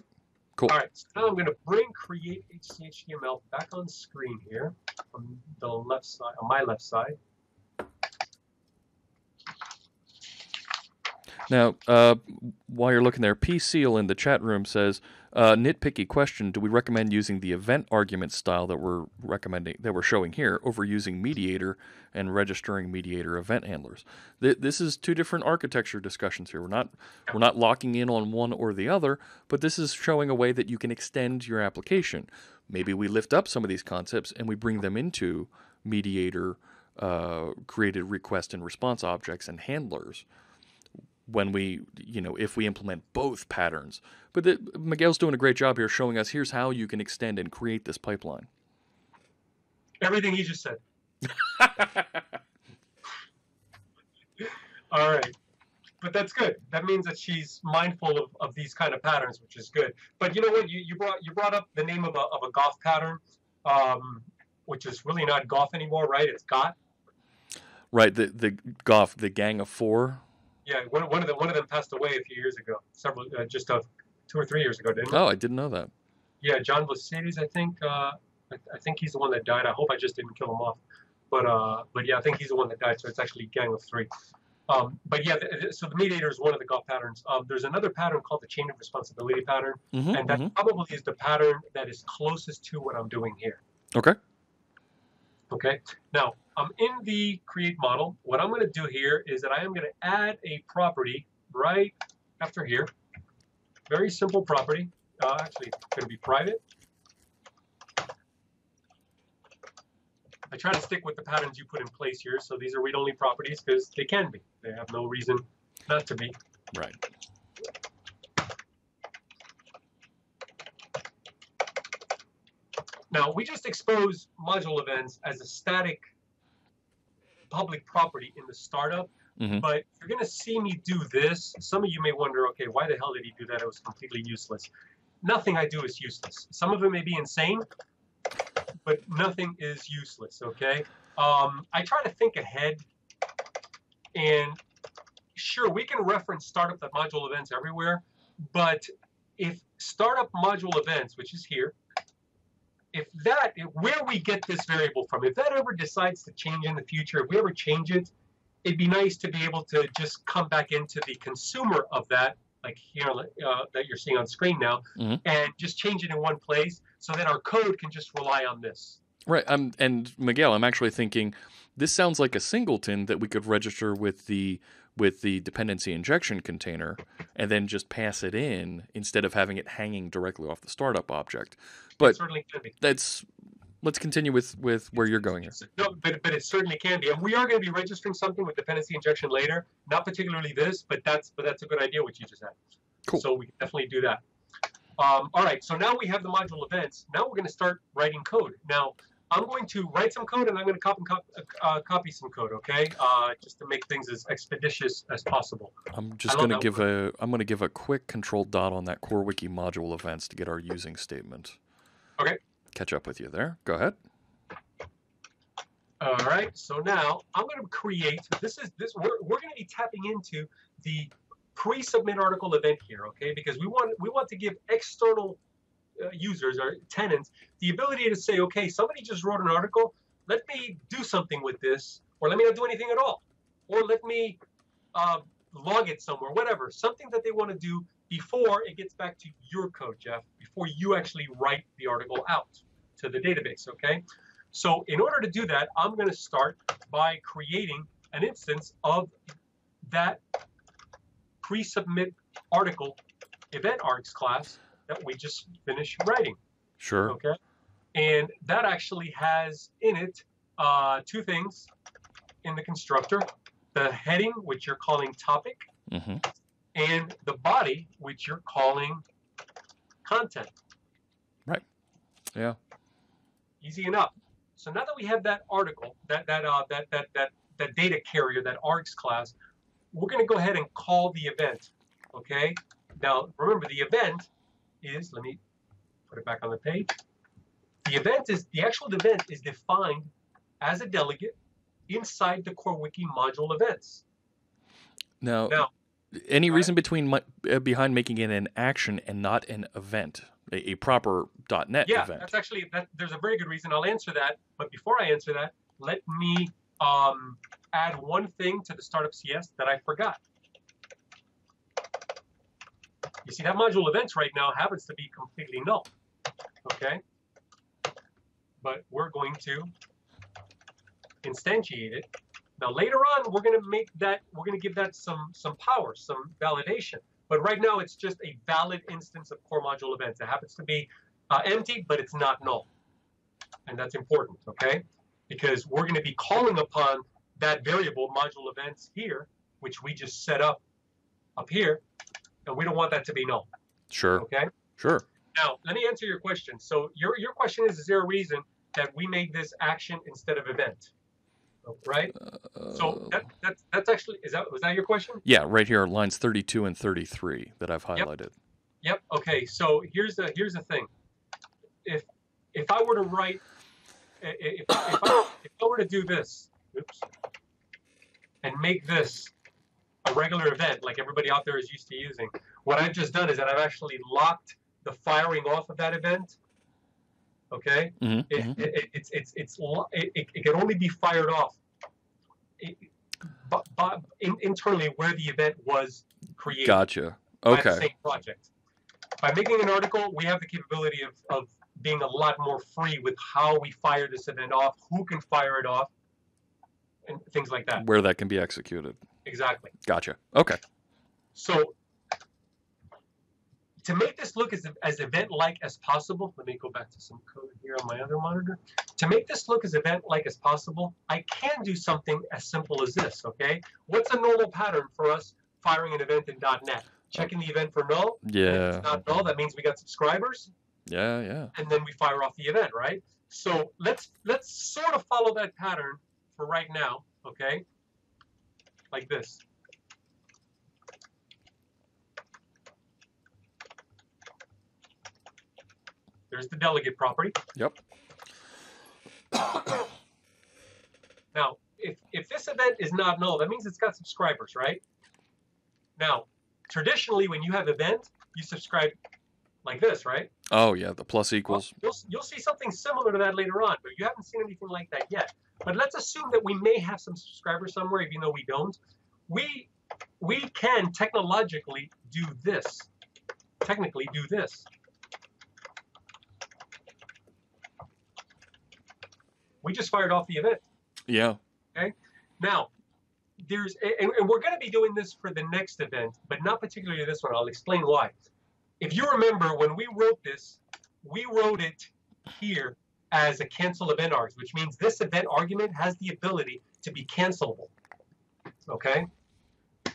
Cool. All right. So now I'm going to bring create HTML back on screen here on the left side, on my left side. Now, while you're looking there, P. Seal in the chat room says, nitpicky question, do we recommend using the event argument style that we're showing here over using mediator and registering mediator event handlers? This is two different architecture discussions here. We're not locking in on one or the other, but this is showing a way that you can extend your application. Maybe we lift up some of these concepts and we bring them into mediator created request and response objects and handlers when we, if we implement both patterns. But Miguel's doing a great job here showing us here's how you can extend and create this pipeline. Everything he just said. All right. But that's good. That means that she's mindful of these kind of patterns, which is good. But you know what? You brought up the name of a golf pattern, which is really not golf anymore, right? It's GOT. Right. The golf, the Gang of Four. Yeah, one of them passed away a few years ago, just 2 or 3 years ago, didn't he? Oh, I didn't know that. Yeah, John Vlasides, I think. I think he's the one that died. I hope I just didn't kill him off, but yeah, I think he's the one that died. So it's actually Gang of Three. But yeah, so the mediator is one of the golf patterns. There's another pattern called the chain of responsibility pattern, and that probably is the pattern that is closest to what I'm doing here. Okay. Okay. Now, I'm in the create model. What I'm going to do here is that I am going to add a property right after here. Very simple property. Actually, it's going to be private. I try to stick with the patterns you put in place here. So these are read-only properties because they can be. They have no reason not to be. Right. Now, we just expose module events as a static public property in the startup, but you're going to see me do this. Some of you may wonder, okay, why the hell did he do that? It was completely useless. Nothing I do is useless. Some of it may be insane, but nothing is useless, okay? I try to think ahead, and sure, we can reference startup.module events everywhere, but if startup module events, which is here, where we get this variable from, if that ever decides to change in the future, if we ever change it, it'd be nice to be able to just come back into the consumer of that, like here that you're seeing on screen now, and just change it in one place so that our code can just rely on this. Right. And Miguel, I'm actually thinking this sounds like a singleton that we could register with the dependency injection container and then just pass it in instead of having it hanging directly off the startup object. But it certainly can be. Let's continue with where you're going here. No, but it certainly can be. And we are going to be registering something with dependency injection later. Not particularly this, but that's a good idea what you just had. Cool. So we can definitely do that. All right. So now we have the module events. Now we're going to start writing code. Now I'm going to write some code and I'm going to copy some code. Okay. Just to make things as expeditious as possible. I'm just going to give a quick control dot on that CoreWiki module events to get our using statement. Okay. Catch up with you there. Go ahead. All right. So now I'm going to create. We're going to be tapping into the pre-submit article event here, okay? Because we want to give external users or tenants the ability to say, okay, somebody just wrote an article. Let me do something with this, or let me not do anything at all, or let me log it somewhere, whatever. Something that they want to do before it gets back to your code, Jeff, before you actually write the article out to the database, okay? So in order to do that, I'm going to start by creating an instance of that pre-submit article event args class that we just finished writing. Sure. Okay. And that actually has in it two things in the constructor: the heading, which you're calling topic, and the body, which you're calling content. Right. Yeah. Easy enough. So now that we have that article, that data carrier, that args class, we're going to go ahead and call the event. Okay. Now remember, the event is, let me put it back on the page. the actual event is defined as a delegate inside the CoreWiki module events. Now any reason behind making it an action and not an event, a proper .NET yeah, event? that's actually there's a very good reason. I'll answer that. But before I answer that, let me add one thing to the startup CS that I forgot. You see, that module events right now happens to be completely null. Okay, but we're going to instantiate it. Now later on, we're going to give that some power, some validation. But right now, it's just a valid instance of core module events. It happens to be empty, but it's not null, and that's important, okay? Because we're going to be calling upon that variable module events here, which we just set up here, and we don't want that to be null. Sure. Okay. Sure. Now let me answer your question. So your question is there a reason that we made this action instead of event? Right. So that's actually was that your question? Yeah, right here, lines 32 and 33 that I've highlighted. Yep. Okay. So here's the thing. If I were to write, if I were to do this, oops, and make this a regular event like everybody out there is used to using, what I've just done is that I've actually locked the firing off of that event. Okay, it can only be fired off internally where the event was created. Gotcha. By the Okay. same project. By making an article, we have the capability of being a lot more free with how we fire this event off, who can fire it off, and things like that. Where that can be executed. Exactly. Gotcha. Okay. So to make this look as event-like as possible, let me go back to some code here on my other monitor. To make this look as event-like as possible, I can do something as simple as this, okay? What's a normal pattern for us firing an event in .NET? Checking the event for null. Yeah. If it's not null, that means we got subscribers. Yeah. And then we fire off the event, right? So let's sort of follow that pattern for right now, okay? Like this. There's the delegate property. Yep. Now, if this event is not null, that means it's got subscribers, right? Now, traditionally, when you have event, you subscribe like this, right? Oh, yeah, the plus equals. Well, you'll see something similar to that later on, but you haven't seen anything like that yet. But let's assume that we may have some subscribers somewhere, even though we don't. We can technologically do this. Technically do this. We just fired off the event. Yeah. Okay. Now, and we're going to be doing this for the next event, but not particularly this one. I'll explain why. If you remember, when we wrote this, we wrote it here as a cancel event args, which means this event argument has the ability to be cancelable. Okay.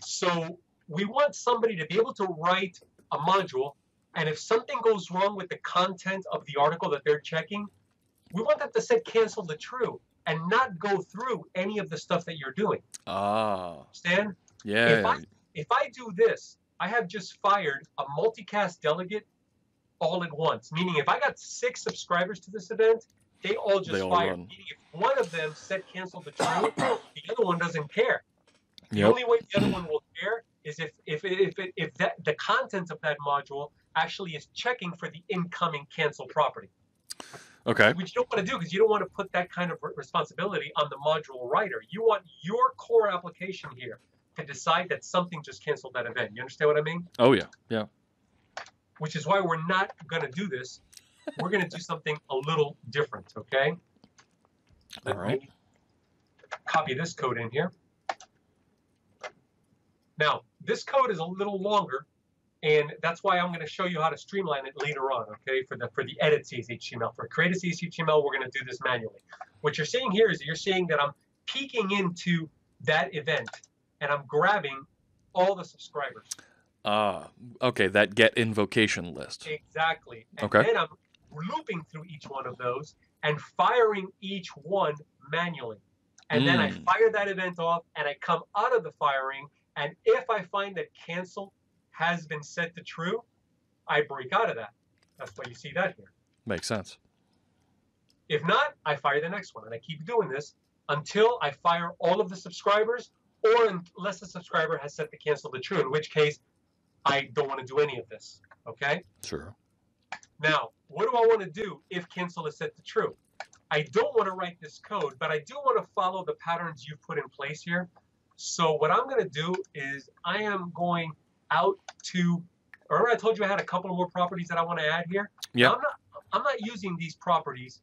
So we want somebody to be able to write a module, and if something goes wrong with the content of the article that they're checking, we want that to set cancel to true and not go through any of the stuff that you're doing. Ah. Understand? Yeah. If I do this, I have just fired a multicast delegate all at once. Meaning if I got 6 subscribers to this event, they all just fired. Meaning if one of them set cancel to true, the other one doesn't care. The only way the other one will care is if the content of that module actually is checking for the incoming cancel property. Okay. Which you don't want to do because you don't want to put that kind of responsibility on the module writer. You want your core application here to decide that something just canceled that event. You understand what I mean? Oh, yeah. Yeah. Which is why we're not going to do this. We're going to do something a little different, okay? Let me copy this code in here. Now, this code is a little longer, and that's why I'm going to show you how to streamline it later on, okay, for the edit CSHTML. For create a CSHTML, we're going to do this manually. What you're seeing here is you're seeing that I'm peeking into that event, and I'm grabbing all the subscribers. Okay, that get invocation list. Exactly. And then I'm looping through each one of those and firing each one manually. And then I fire that event off, and I come out of the firing, and if I find that cancel has been set to true, I break out of that. That's why you see that here. Makes sense. If not, I fire the next one. And I keep doing this until I fire all of the subscribers, or unless the subscriber has set the cancel to true, in which case I don't want to do any of this. Okay? Sure. Now, what do I want to do if cancel is set to true? I don't want to write this code, but I do want to follow the patterns you've put in place here. So what I'm going to do is I am going out to, remember I told you I had a couple more properties that I want to add here? Yeah. I'm not using these properties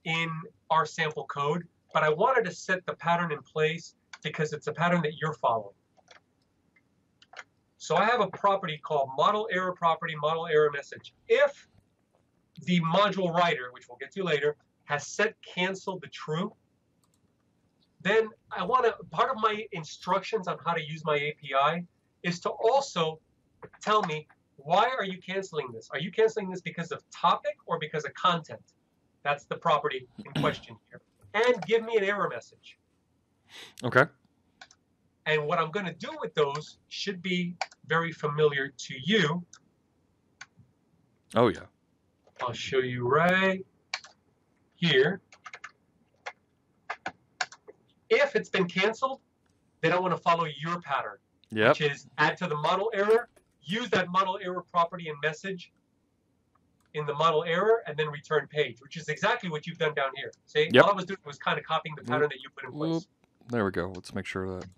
in our sample code, but I wanted to set the pattern in place because it's a pattern that you're following. So I have a property called model error property, model error message. If the module writer, which we'll get to later, has set cancel to true, then I want to, part of my instructions on how to use my API is to also tell me, why are you canceling this? Are you canceling this because of topic or because of content? That's the property in question here. And give me an error message. Okay. And what I'm going to do with those should be very familiar to you. Oh, yeah. I'll show you right here. If it's been canceled, then I want to follow your pattern, which is add to the model error, use that model error property and message in the model error, and then return page, which is exactly what you've done down here. See, all I was doing was kind of copying the pattern that you put in place. There we go. Let's make sure that.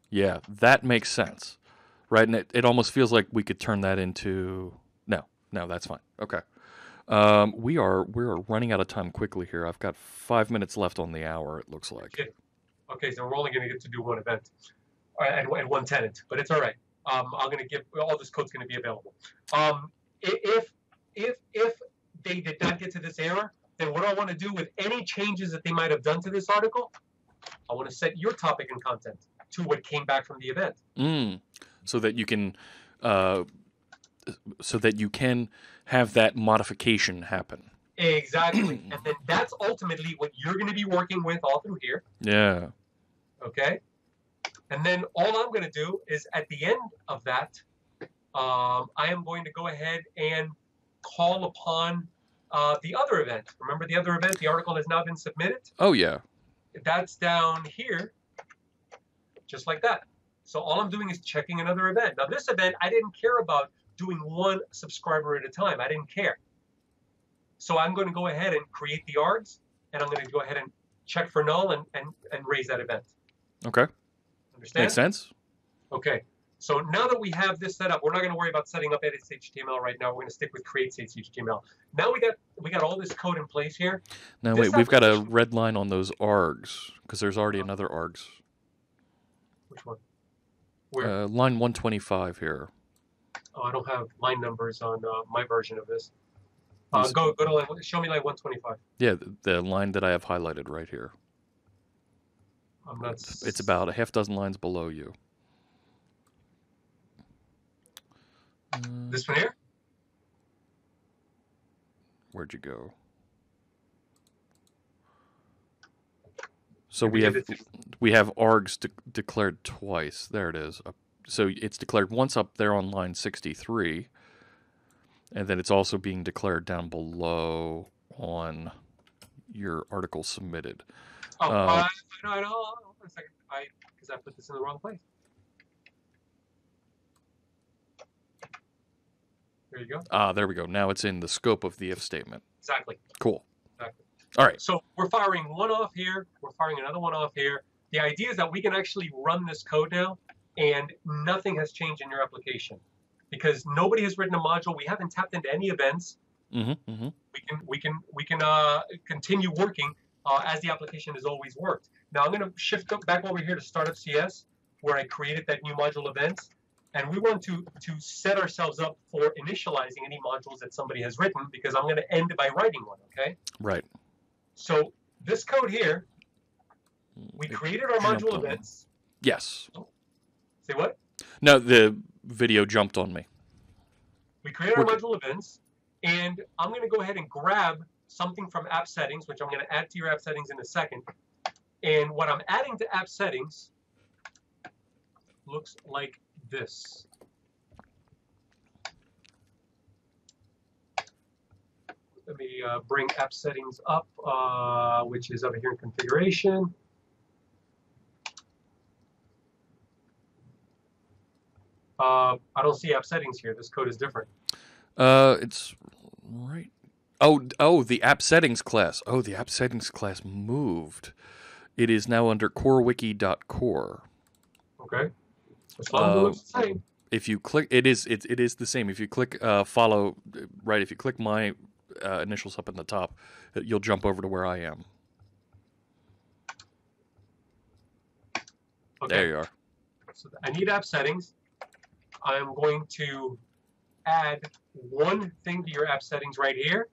Yeah, that makes sense, right? And it almost feels like we could turn that into. No, that's fine. Okay. We're running out of time quickly here. I've got 5 minutes left on the hour. It looks like. Okay, so we're only going to get to do one event and one tenant, but it's all right. I'm going to give all this code's going to be available. If they did not get to this error, then what do I want to do with any changes that they might have done to this article? I want to set your topic and content to what came back from the event, so that you can. So that you can have that modification happen. Exactly. And then that's ultimately what you're going to be working with all through here. Yeah. Okay. And then all I'm going to do is at the end of that, I am going to go ahead and call upon the other event. Remember the other event? The article has now been submitted. Oh, yeah. That's down here, just like that. So all I'm doing is checking another event. Now, this event, I didn't care about doing one subscriber at a time. I didn't care. So I'm going to go ahead and create the args, and I'm going to go ahead and check for null and raise that event. Okay. Understand? Makes sense. Okay. So now that we have this set up, we're not going to worry about setting up edits HTML right now. We're going to stick with creates HTML. Now we got all this code in place here. Now wait, we've got a red line on those args because there's already another args. Which one? Where? Line 125 here. Oh, I don't have line numbers on my version of this. Go to line. Show me line 125. Yeah, the line that I have highlighted right here. I'm not. It's about a half dozen lines below you. This one here? Where'd you go? So we have args declared twice. There it is. So it's declared once up there on line 63, and then it's also being declared down below on your article submitted. Oh, I know. One second. Because I put this in the wrong place. There you go. There we go. Now it's in the scope of the if statement. Exactly. Cool. Exactly. All right. So we're firing one off here. We're firing another one off here. The idea is that we can actually run this code now, and nothing has changed in your application because nobody has written a module. We haven't tapped into any events. Mm-hmm. We can continue working as the application has always worked. Now I'm going to shift back over here to Startup CS, where I created that new module events. And we want to set ourselves up for initializing any modules that somebody has written, because I'm going to end by writing one, okay? Right. So this code here, we created our module events. Yes. Oh. Say what? No, the video jumped on me. We created our module events, and I'm going to go ahead and grab something from app settings, which I'm going to add to your app settings in a second. And what I'm adding to app settings looks like this. Let me bring app settings up, which is over here in configuration. I don't see app settings here. This code is different. It's right. Oh, the app settings class. Oh, the app settings class moved. It is now under CoreWiki.core. Okay. As long as it looks the same. If you click, it is the same. If you click follow, right? If you click my initials up in the top, you'll jump over to where I am. Okay. There you are. So I need app settings. I'm going to add one thing to your app settings right here.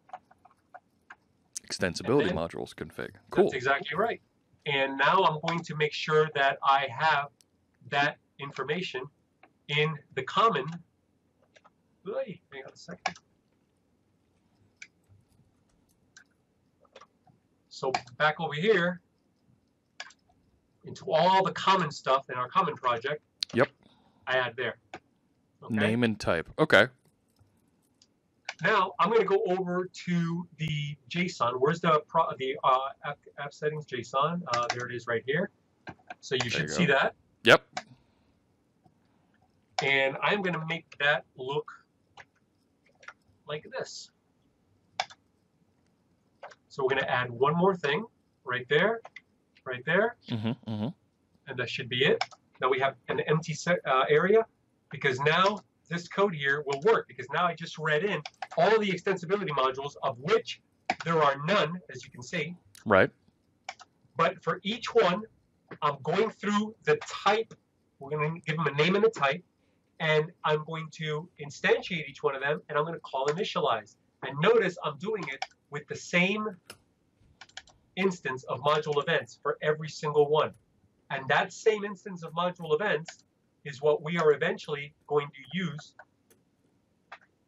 Extensibility modules config. Cool. That's exactly right. And now I'm going to make sure that I have that information in the common. Hang on a second. So back over here, into all the common stuff in our common project. Yep. I add there. Okay? Name and type. Okay. Now I'm going to go over to the JSON. Where's the app settings JSON? There it is right here. So you should see that. Yep. And I'm going to make that look like this. So we're going to add one more thing right there, right there. And that should be it. Now we have an empty area because now this code here will work because now I just read in all the extensibility modules, of which there are none, as you can see. Right. But for each one, I'm going through the type. We're going to give them a name and a type. And I'm going to instantiate each one of them, and I'm going to call initialize. And notice I'm doing it with the same instance of module events for every single one. And that same instance of module events is what we are eventually going to use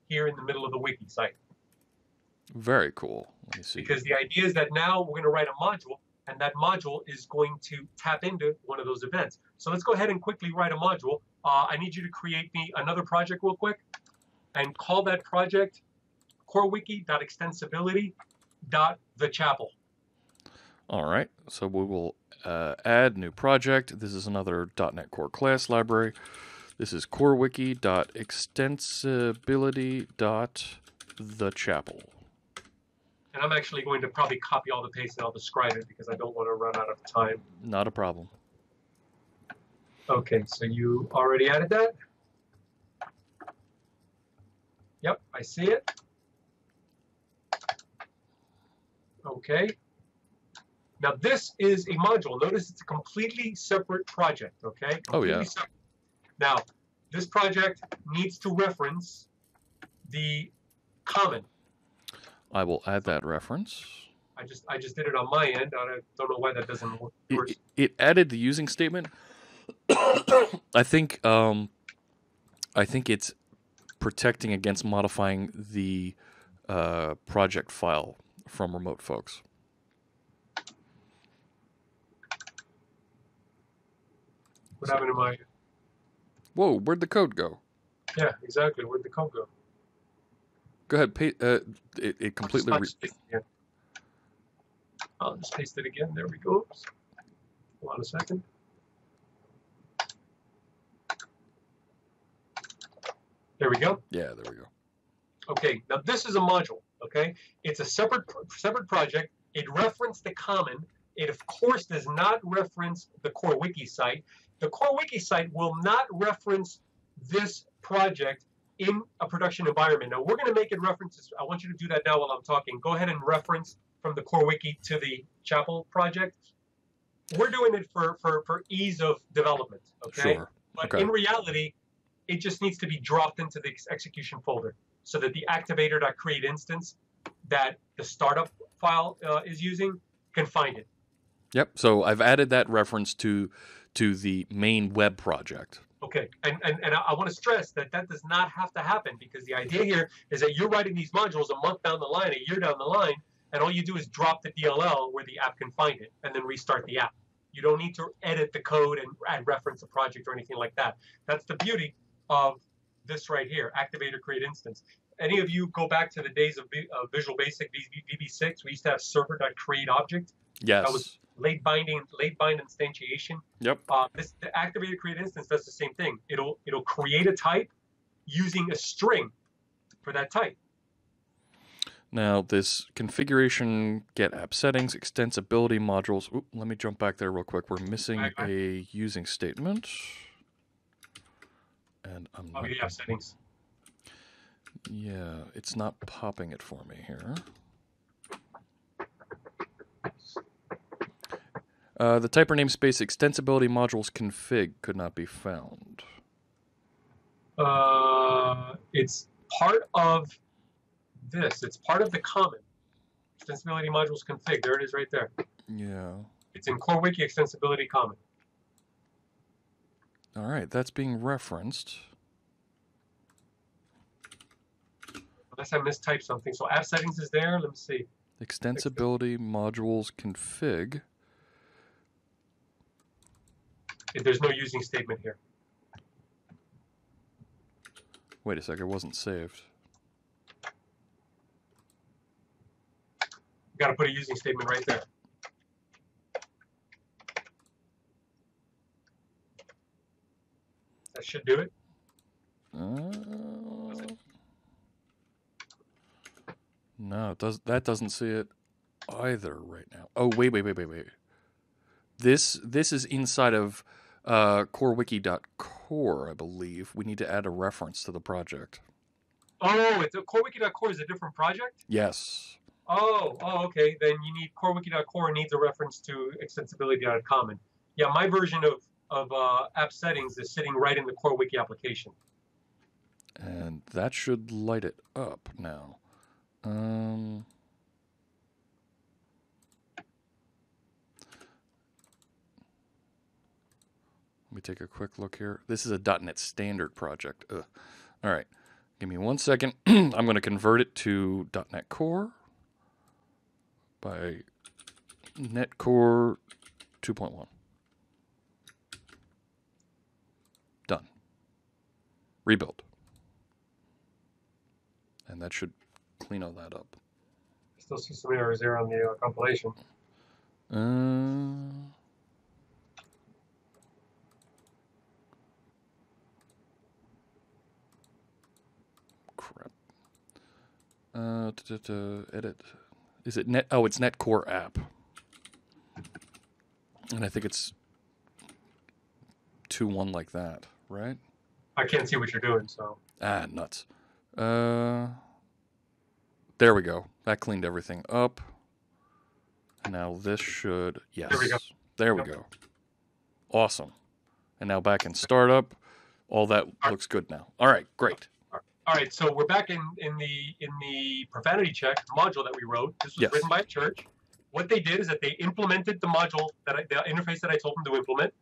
here in the middle of the wiki site. Very cool. Let me see. Because the idea is that now we're going to write a module, and that module is going to tap into one of those events. So let's go ahead and quickly write a module. I need you to create me another project real quick and call that project CoreWiki.extensibility.thechapel. All right. So we will add new project. This is another .NET Core class library. This is CoreWiki.extensibility.thechapel. And I'm actually going to probably copy all the paste and I'll describe it because I don't want to run out of time. Not a problem. Okay, so you already added that? Yep, I see it. Okay. Now this is a module. Notice it's a completely separate project, okay? Completely separate. Now, this project needs to reference the common. I will add that reference. I just did it on my end. I don't know why that doesn't work. It added the using statement. I think it's protecting against modifying the project file from remote folks. What happened to my... Whoa, where'd the code go? Yeah, exactly. Where'd the code go? Go ahead. It completely... I'll just paste it again. There we go. Hold on a second. There we go. Yeah, there we go. Okay, now this is a module, okay? It's a separate project. It referenced the common. It, of course, does not reference the CoreWiki site. The CoreWiki site will not reference this project in a production environment. Now, we're going to make it references. I want you to do that now while I'm talking. Go ahead and reference from the CoreWiki to the Chapel project. We're doing it for ease of development, okay? Sure. But in reality, it just needs to be dropped into the execution folder so that the activator.create instance that the startup file is using can find it. Yep. So I've added that reference to the main web project. Okay. And I want to stress that that does not have to happen because the idea here is that you're writing these modules a month down the line, a year down the line, and all you do is drop the DLL where the app can find it and then restart the app. You don't need to edit the code and add reference a project or anything like that. That's the beauty of this right here, activator create instance. any of you go back to the days of Visual Basic VB6, we used to have server.createObject. That was Yes. late bind instantiation. Yep. The activated create instance does the same thing. It'll create a type using a string for that type. Now this configuration, get app settings, extensibility modules. Oop, let me jump back there real quick. We're missing a using statement. And I'm not... the app settings. Yeah, it's not popping it for me here. The typer namespace extensibility modules config could not be found. It's part of this. It's part of the common extensibility modules config. There it is right there. Yeah. It's in CoreWiki extensibility common. All right, that's being referenced. Unless I mistyped something. So app settings is there. Let me see. Extensibility modules config. There's no using statement here. Wait a sec, it wasn't saved. You got to put a using statement right there. That should do it. No, it does. That doesn't see it either right now. Oh, wait. This is inside of CoreWiki.core, I believe. We need to add a reference to the project. Oh, it's a CoreWiki.core is a different project? Yes. Oh, okay. Then you need CoreWiki.core needs a reference to extensibility.common. Yeah, my version of app settings is sitting right in the CoreWiki application. And that should light it up now. Let me take a quick look here. This is a .NET Standard project. Ugh. All right. Give me 1 second. I'm going to convert it to .NET Core by .NET Core 2.1. Done. Rebuild. And that should clean all that up. I still see some errors there on the compilation. Crap. Edit. Is it net? Oh, it's .NET Core app. And I think it's 2.1 like that, right? I can't see what you're doing, so. Ah, nuts. There we go. That cleaned everything up. Now this should... Yes. There we go. There we go. Awesome. And now back in startup. All that looks good now. All right, great. All right, so we're back in the profanity check module that we wrote. This was written by a church. What they did is that they implemented the module, the interface that I told them to implement.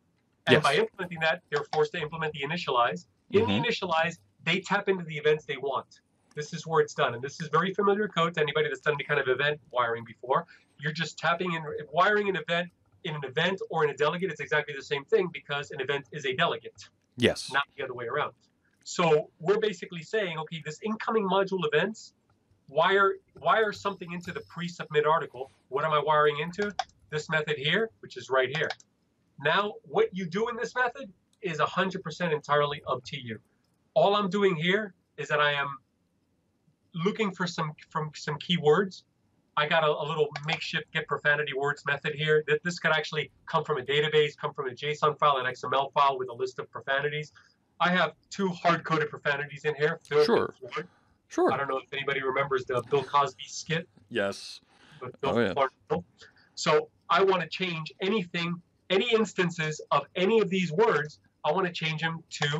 And by implementing that, they're forced to implement the initialize. In the initialize, they tap into the events they want. This is where it's done. And this is very familiar code to anybody that's done any kind of event wiring before. You're just tapping in, wiring an event in an event or in a delegate. It's exactly the same thing because an event is a delegate. Yes. Not the other way around. So we're basically saying, okay, this incoming module events, wire something into the pre-submit article. What am I wiring into? This method here, which is right here. Now, what you do in this method is 100% entirely up to you. All I'm doing here is that I am looking for some keywords. I got a little makeshift get profanity words method here. That this could actually come from a database, come from a JSON file, an XML file with a list of profanities. I have 2 hard-coded profanities in here. Sure. I don't know if anybody remembers the Bill Cosby skit. Yes. So I want to change anything, any instances of any of these words. I want to change them to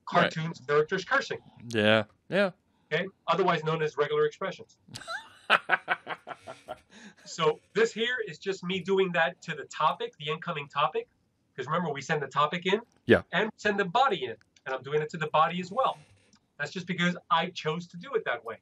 cartoons, characters, cursing. Yeah. Okay, otherwise known as regular expressions. So this here is just me doing that to the topic, the incoming topic. Because remember, we send the topic in and send the body in. And I'm doing it to the body as well. That's just because I chose to do it that way.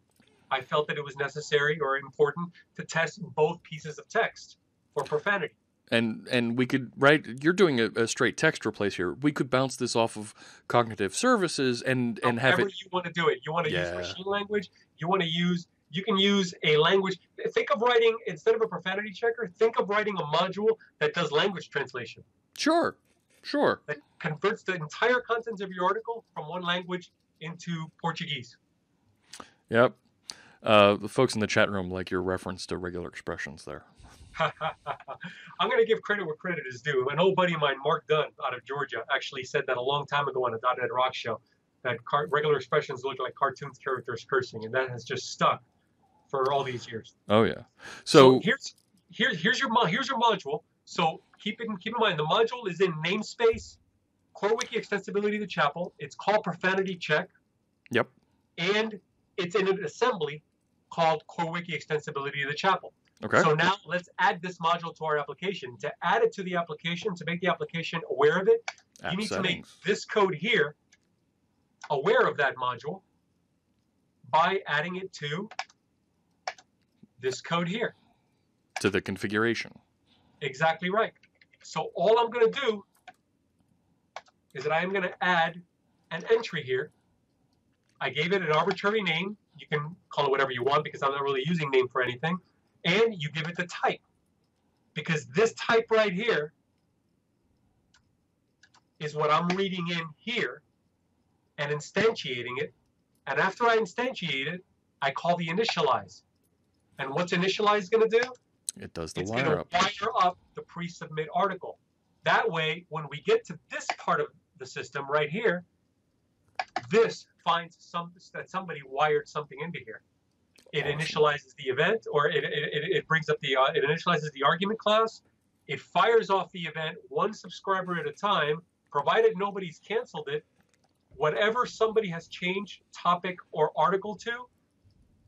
I felt that it was necessary or important to test both pieces of text for profanity. And we could, right, you're doing a straight text replace here. We could bounce this off of cognitive services and have However it. you want to do it. You want to use Yeah, machine language. You can use a language. Think of writing, instead of a profanity checker, think of writing a module that does language translation, sure. that converts the entire contents of your article from one language into Portuguese. Yep. The folks in the chat room like your reference to regular expressions there. I'm going to give credit where credit is due. An old buddy of mine, Mark Dunn, out of Georgia, actually said that a long time ago on a .NET Rock show, that regular expressions look like cartoons characters cursing, and that has just stuck for all these years. Oh yeah. So So here's your module. So keep in mind, the module is in namespace, CoreWiki Extensibility the Chapel. It's called Profanity Check. yep. And it's in an assembly called CoreWiki Extensibility the Chapel. Okay. So now let's add this module to our application. To add it to the application, to make the application aware of it, you need to make this code here aware of that module by adding it to this code here. To the configuration. Exactly right. So all I'm going to do is that I am going to add an entry here. I gave it an arbitrary name. You can call it whatever you want because I'm not really using name for anything. And you give it the type, because this type right here is what I'm reading in here and instantiating it. And after I instantiate it, I call the initialize. And what's initialize going to do? It does the It's wire going up. to wire up the pre-submit article. That way, when we get to this part of the system right here, this finds that somebody wired something into here. It initializes the event, or it brings up the it initializes the argument class. It fires off the event one subscriber at a time, provided nobody's canceled it. Whatever somebody has changed topic or article to,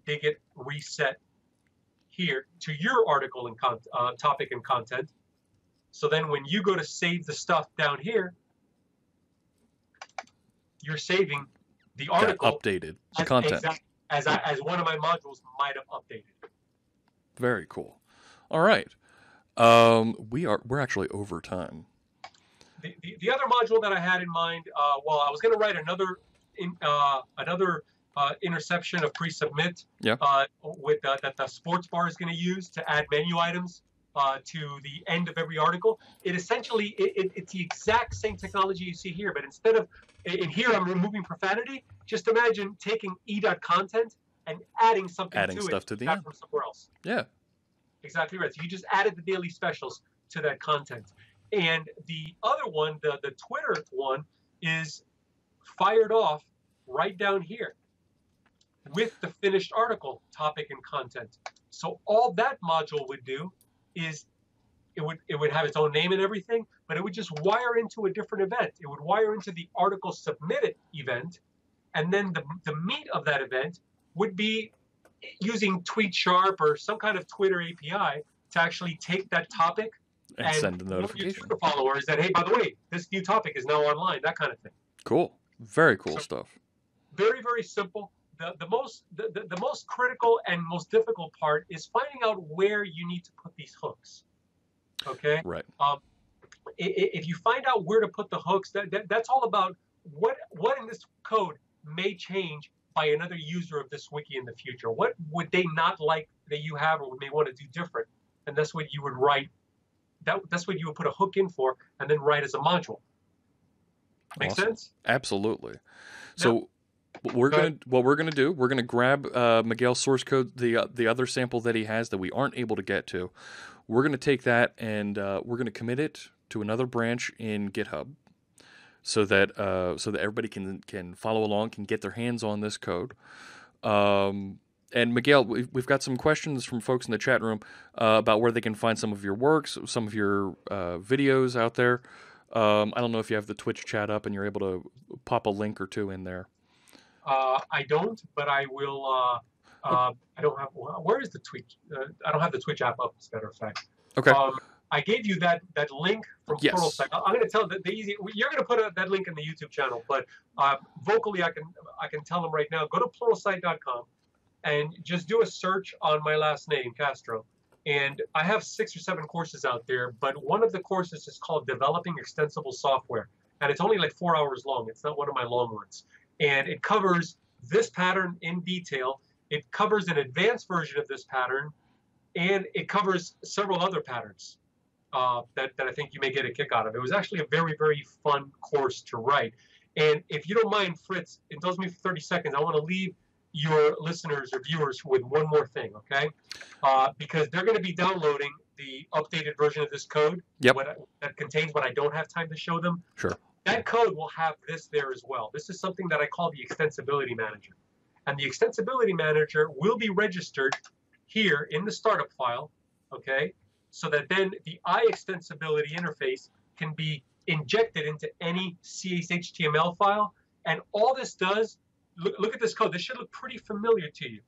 they get reset here to your article and topic and content. So then when you go to save the stuff down here, you're saving the article updated content. As one of my modules might have updated. Very cool. All right. We're actually over time. The other module that I had in mind, well, I was going to write another interception of pre-submit with that the sports bar is going to use to add menu items to the end of every article. It essentially it's the exact same technology you see here, but instead of in here I'm removing profanity. Just imagine taking e.content and adding something stuff to the end from somewhere else. Yeah, exactly right. So you just added the daily specials to that content. And the other one, the Twitter one, is fired off right down here with the finished article topic and content. So all that module would do is it would have its own name and everything, but it would just wire into a different event. It would wire into the article submitted event, and then the meat of that event would be using TweetSharp or some kind of Twitter API to actually take that topic and send a notification to your Twitter followers that, hey, by the way, this new topic is now online, that kind of thing. Cool. Very cool stuff. Very, very simple. The most critical and most difficult part is finding out where you need to put these hooks. Okay. Right. If you find out where to put the hooks, that's all about what in this code may change by another user of this wiki in the future. What would they not like that you have, or may want to do different? And that's what you would write. That's what you would put a hook in for, and then write as a module. Make sense? Absolutely. So what we're gonna do, we're gonna grab Miguel's source code, the other sample that he has that we aren't able to get to. We're gonna take that and we're gonna commit it to another branch in GitHub, so that everybody can follow along, can get their hands on this code. And Miguel, we've got some questions from folks in the chat room about where they can find some of your works, some of your videos out there. I don't know if you have the Twitch chat up and you're able to pop a link or two in there. I don't, but I will. I don't have. Where is the Twitch? I don't have the Twitch app up, as a matter of fact. Okay. I gave you that link from Pluralsight. I'm going to tell the easy. You're going to put that link in the YouTube channel, but vocally, I can tell them right now. Go to pluralsight.com and just do a search on my last name, Castro, And I have 6 or 7 courses out there, but one of the courses is called Developing Extensible Software. And it's only like 4 hours long. It's not one of my long ones. And it covers this pattern in detail. It covers an advanced version of this pattern, and it covers several other patterns that I think you may get a kick out of. It was actually a very, very fun course to write. And if you don't mind, Fritz, indulge me for 30 seconds. I want to leave your listeners or viewers with one more thing, okay? Because they're going to be downloading the updated version of this code that contains what I don't have time to show them. Sure. That code will have this there as well. This is something that I call the Extensibility Manager. And the Extensibility Manager will be registered here in the startup file, okay? So that then the iExtensibility interface can be injected into any CSHTML file. And all this does, look at this code. This should look pretty familiar to you.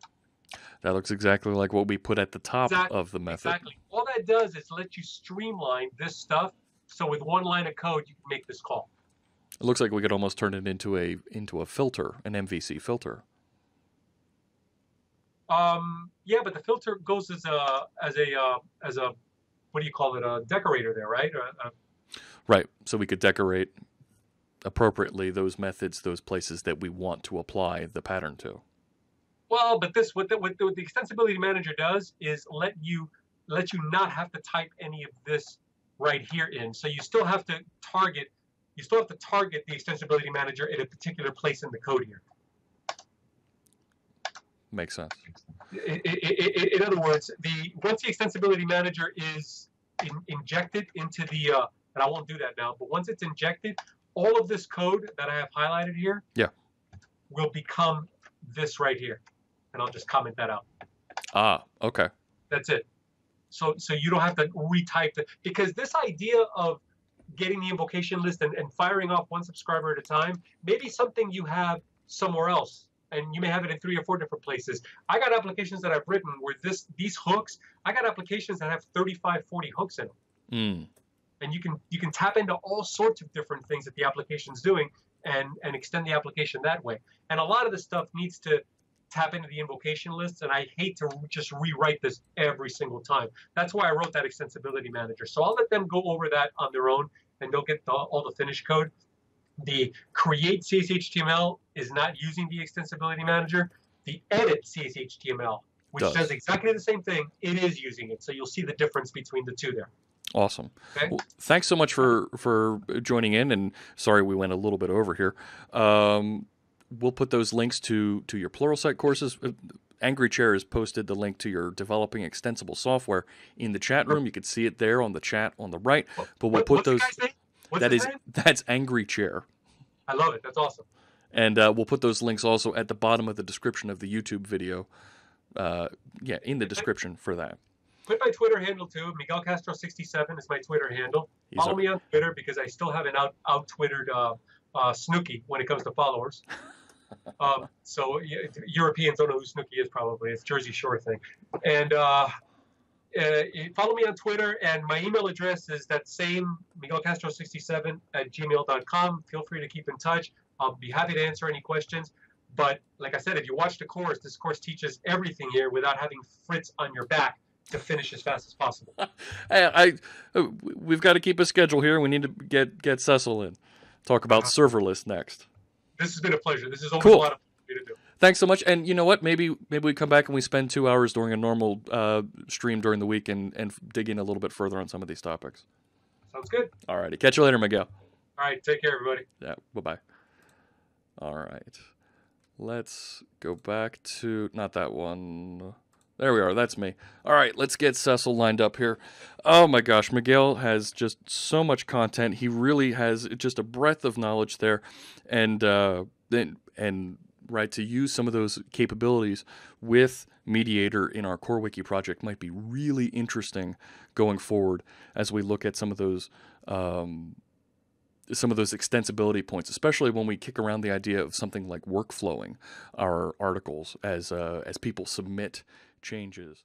That looks exactly like what we put at the top of the method. Exactly. All that does is let you streamline this stuff. So with one line of code, you can make this call. It looks like we could almost turn it into a filter, an MVC filter. Yeah, but the filter goes as a what do you call it? A decorator there, right? Right. So we could decorate appropriately those methods, those places that we want to apply the pattern to. Well, but what the Extensibility Manager does is let you not have to type any of this right here in. So you still have to target the Extensibility Manager in a particular place in the code here. Makes sense. In other words, once the Extensibility Manager is injected into the, and I won't do that now, but once it's injected, all of this code that I have highlighted here will become this right here. And I'll just comment that out. Ah, okay. That's it. So you don't have to retype because this idea of getting the invocation list and firing off one subscriber at a time may be something you have somewhere else. And you may have it in 3 or 4 different places. I got applications that I've written where these hooks, I got applications that have 35, 40 hooks in them. And you can tap into all sorts of different things that the application's doing and extend the application that way. And a lot of this stuff needs to tap into the invocation lists, and I hate to just rewrite this every single time. That's why I wrote that Extensibility Manager. So I'll let them go over that on their own, and they'll get all the finished code. The create CSHTML is not using the Extensibility Manager. The edit CSHTML, which does exactly the same thing, it is using it. So you'll see the difference between the two there. Awesome. Okay. Well, thanks so much for joining in, and sorry we went a little bit over here. We'll put those links to your Pluralsight courses. Angry Chair has posted the link to your Developing Extensible Software in the chat room. You can see it there on the chat on the right. But we'll put those. That's Angry Chair. I love it. That's awesome. And we'll put those links also at the bottom of the description of the YouTube video. In the description for that. Put my Twitter handle too. Miguel Castro 67 is my Twitter handle. Follow me on Twitter because I still haven't out-Twittered Snooki when it comes to followers. So Europeans don't know who Snooki is probably. It's Jersey Shore thing. And follow me on Twitter, and my email address is that same miguelcastro67@gmail.com. Feel free to keep in touch. I'll be happy to answer any questions. But like I said, if you watch the course, this course teaches everything here without having Fritz on your back to finish as fast as possible. We've got to keep a schedule here. We need to get Cecil in. Talk about serverless next. This has been a pleasure. This is always a lot of fun for me to do. Thanks so much. And you know what? Maybe we come back and we spend 2 hours during a normal stream during the week and dig in a little bit further on some of these topics. Sounds good. All righty. Catch you later, Miguel. All right. Take care, everybody. Yeah. Bye-bye. All right. Let's go back to, not that one. There we are. That's me. All right, let's get Cecil lined up here. Oh my gosh, Miguel has just so much content. He really has just a breadth of knowledge there, and right to use some of those capabilities with Mediator in our CoreWiki project might be really interesting going forward as we look at some of those extensibility points, especially when we kick around the idea of something like workflowing our articles as people submit changes.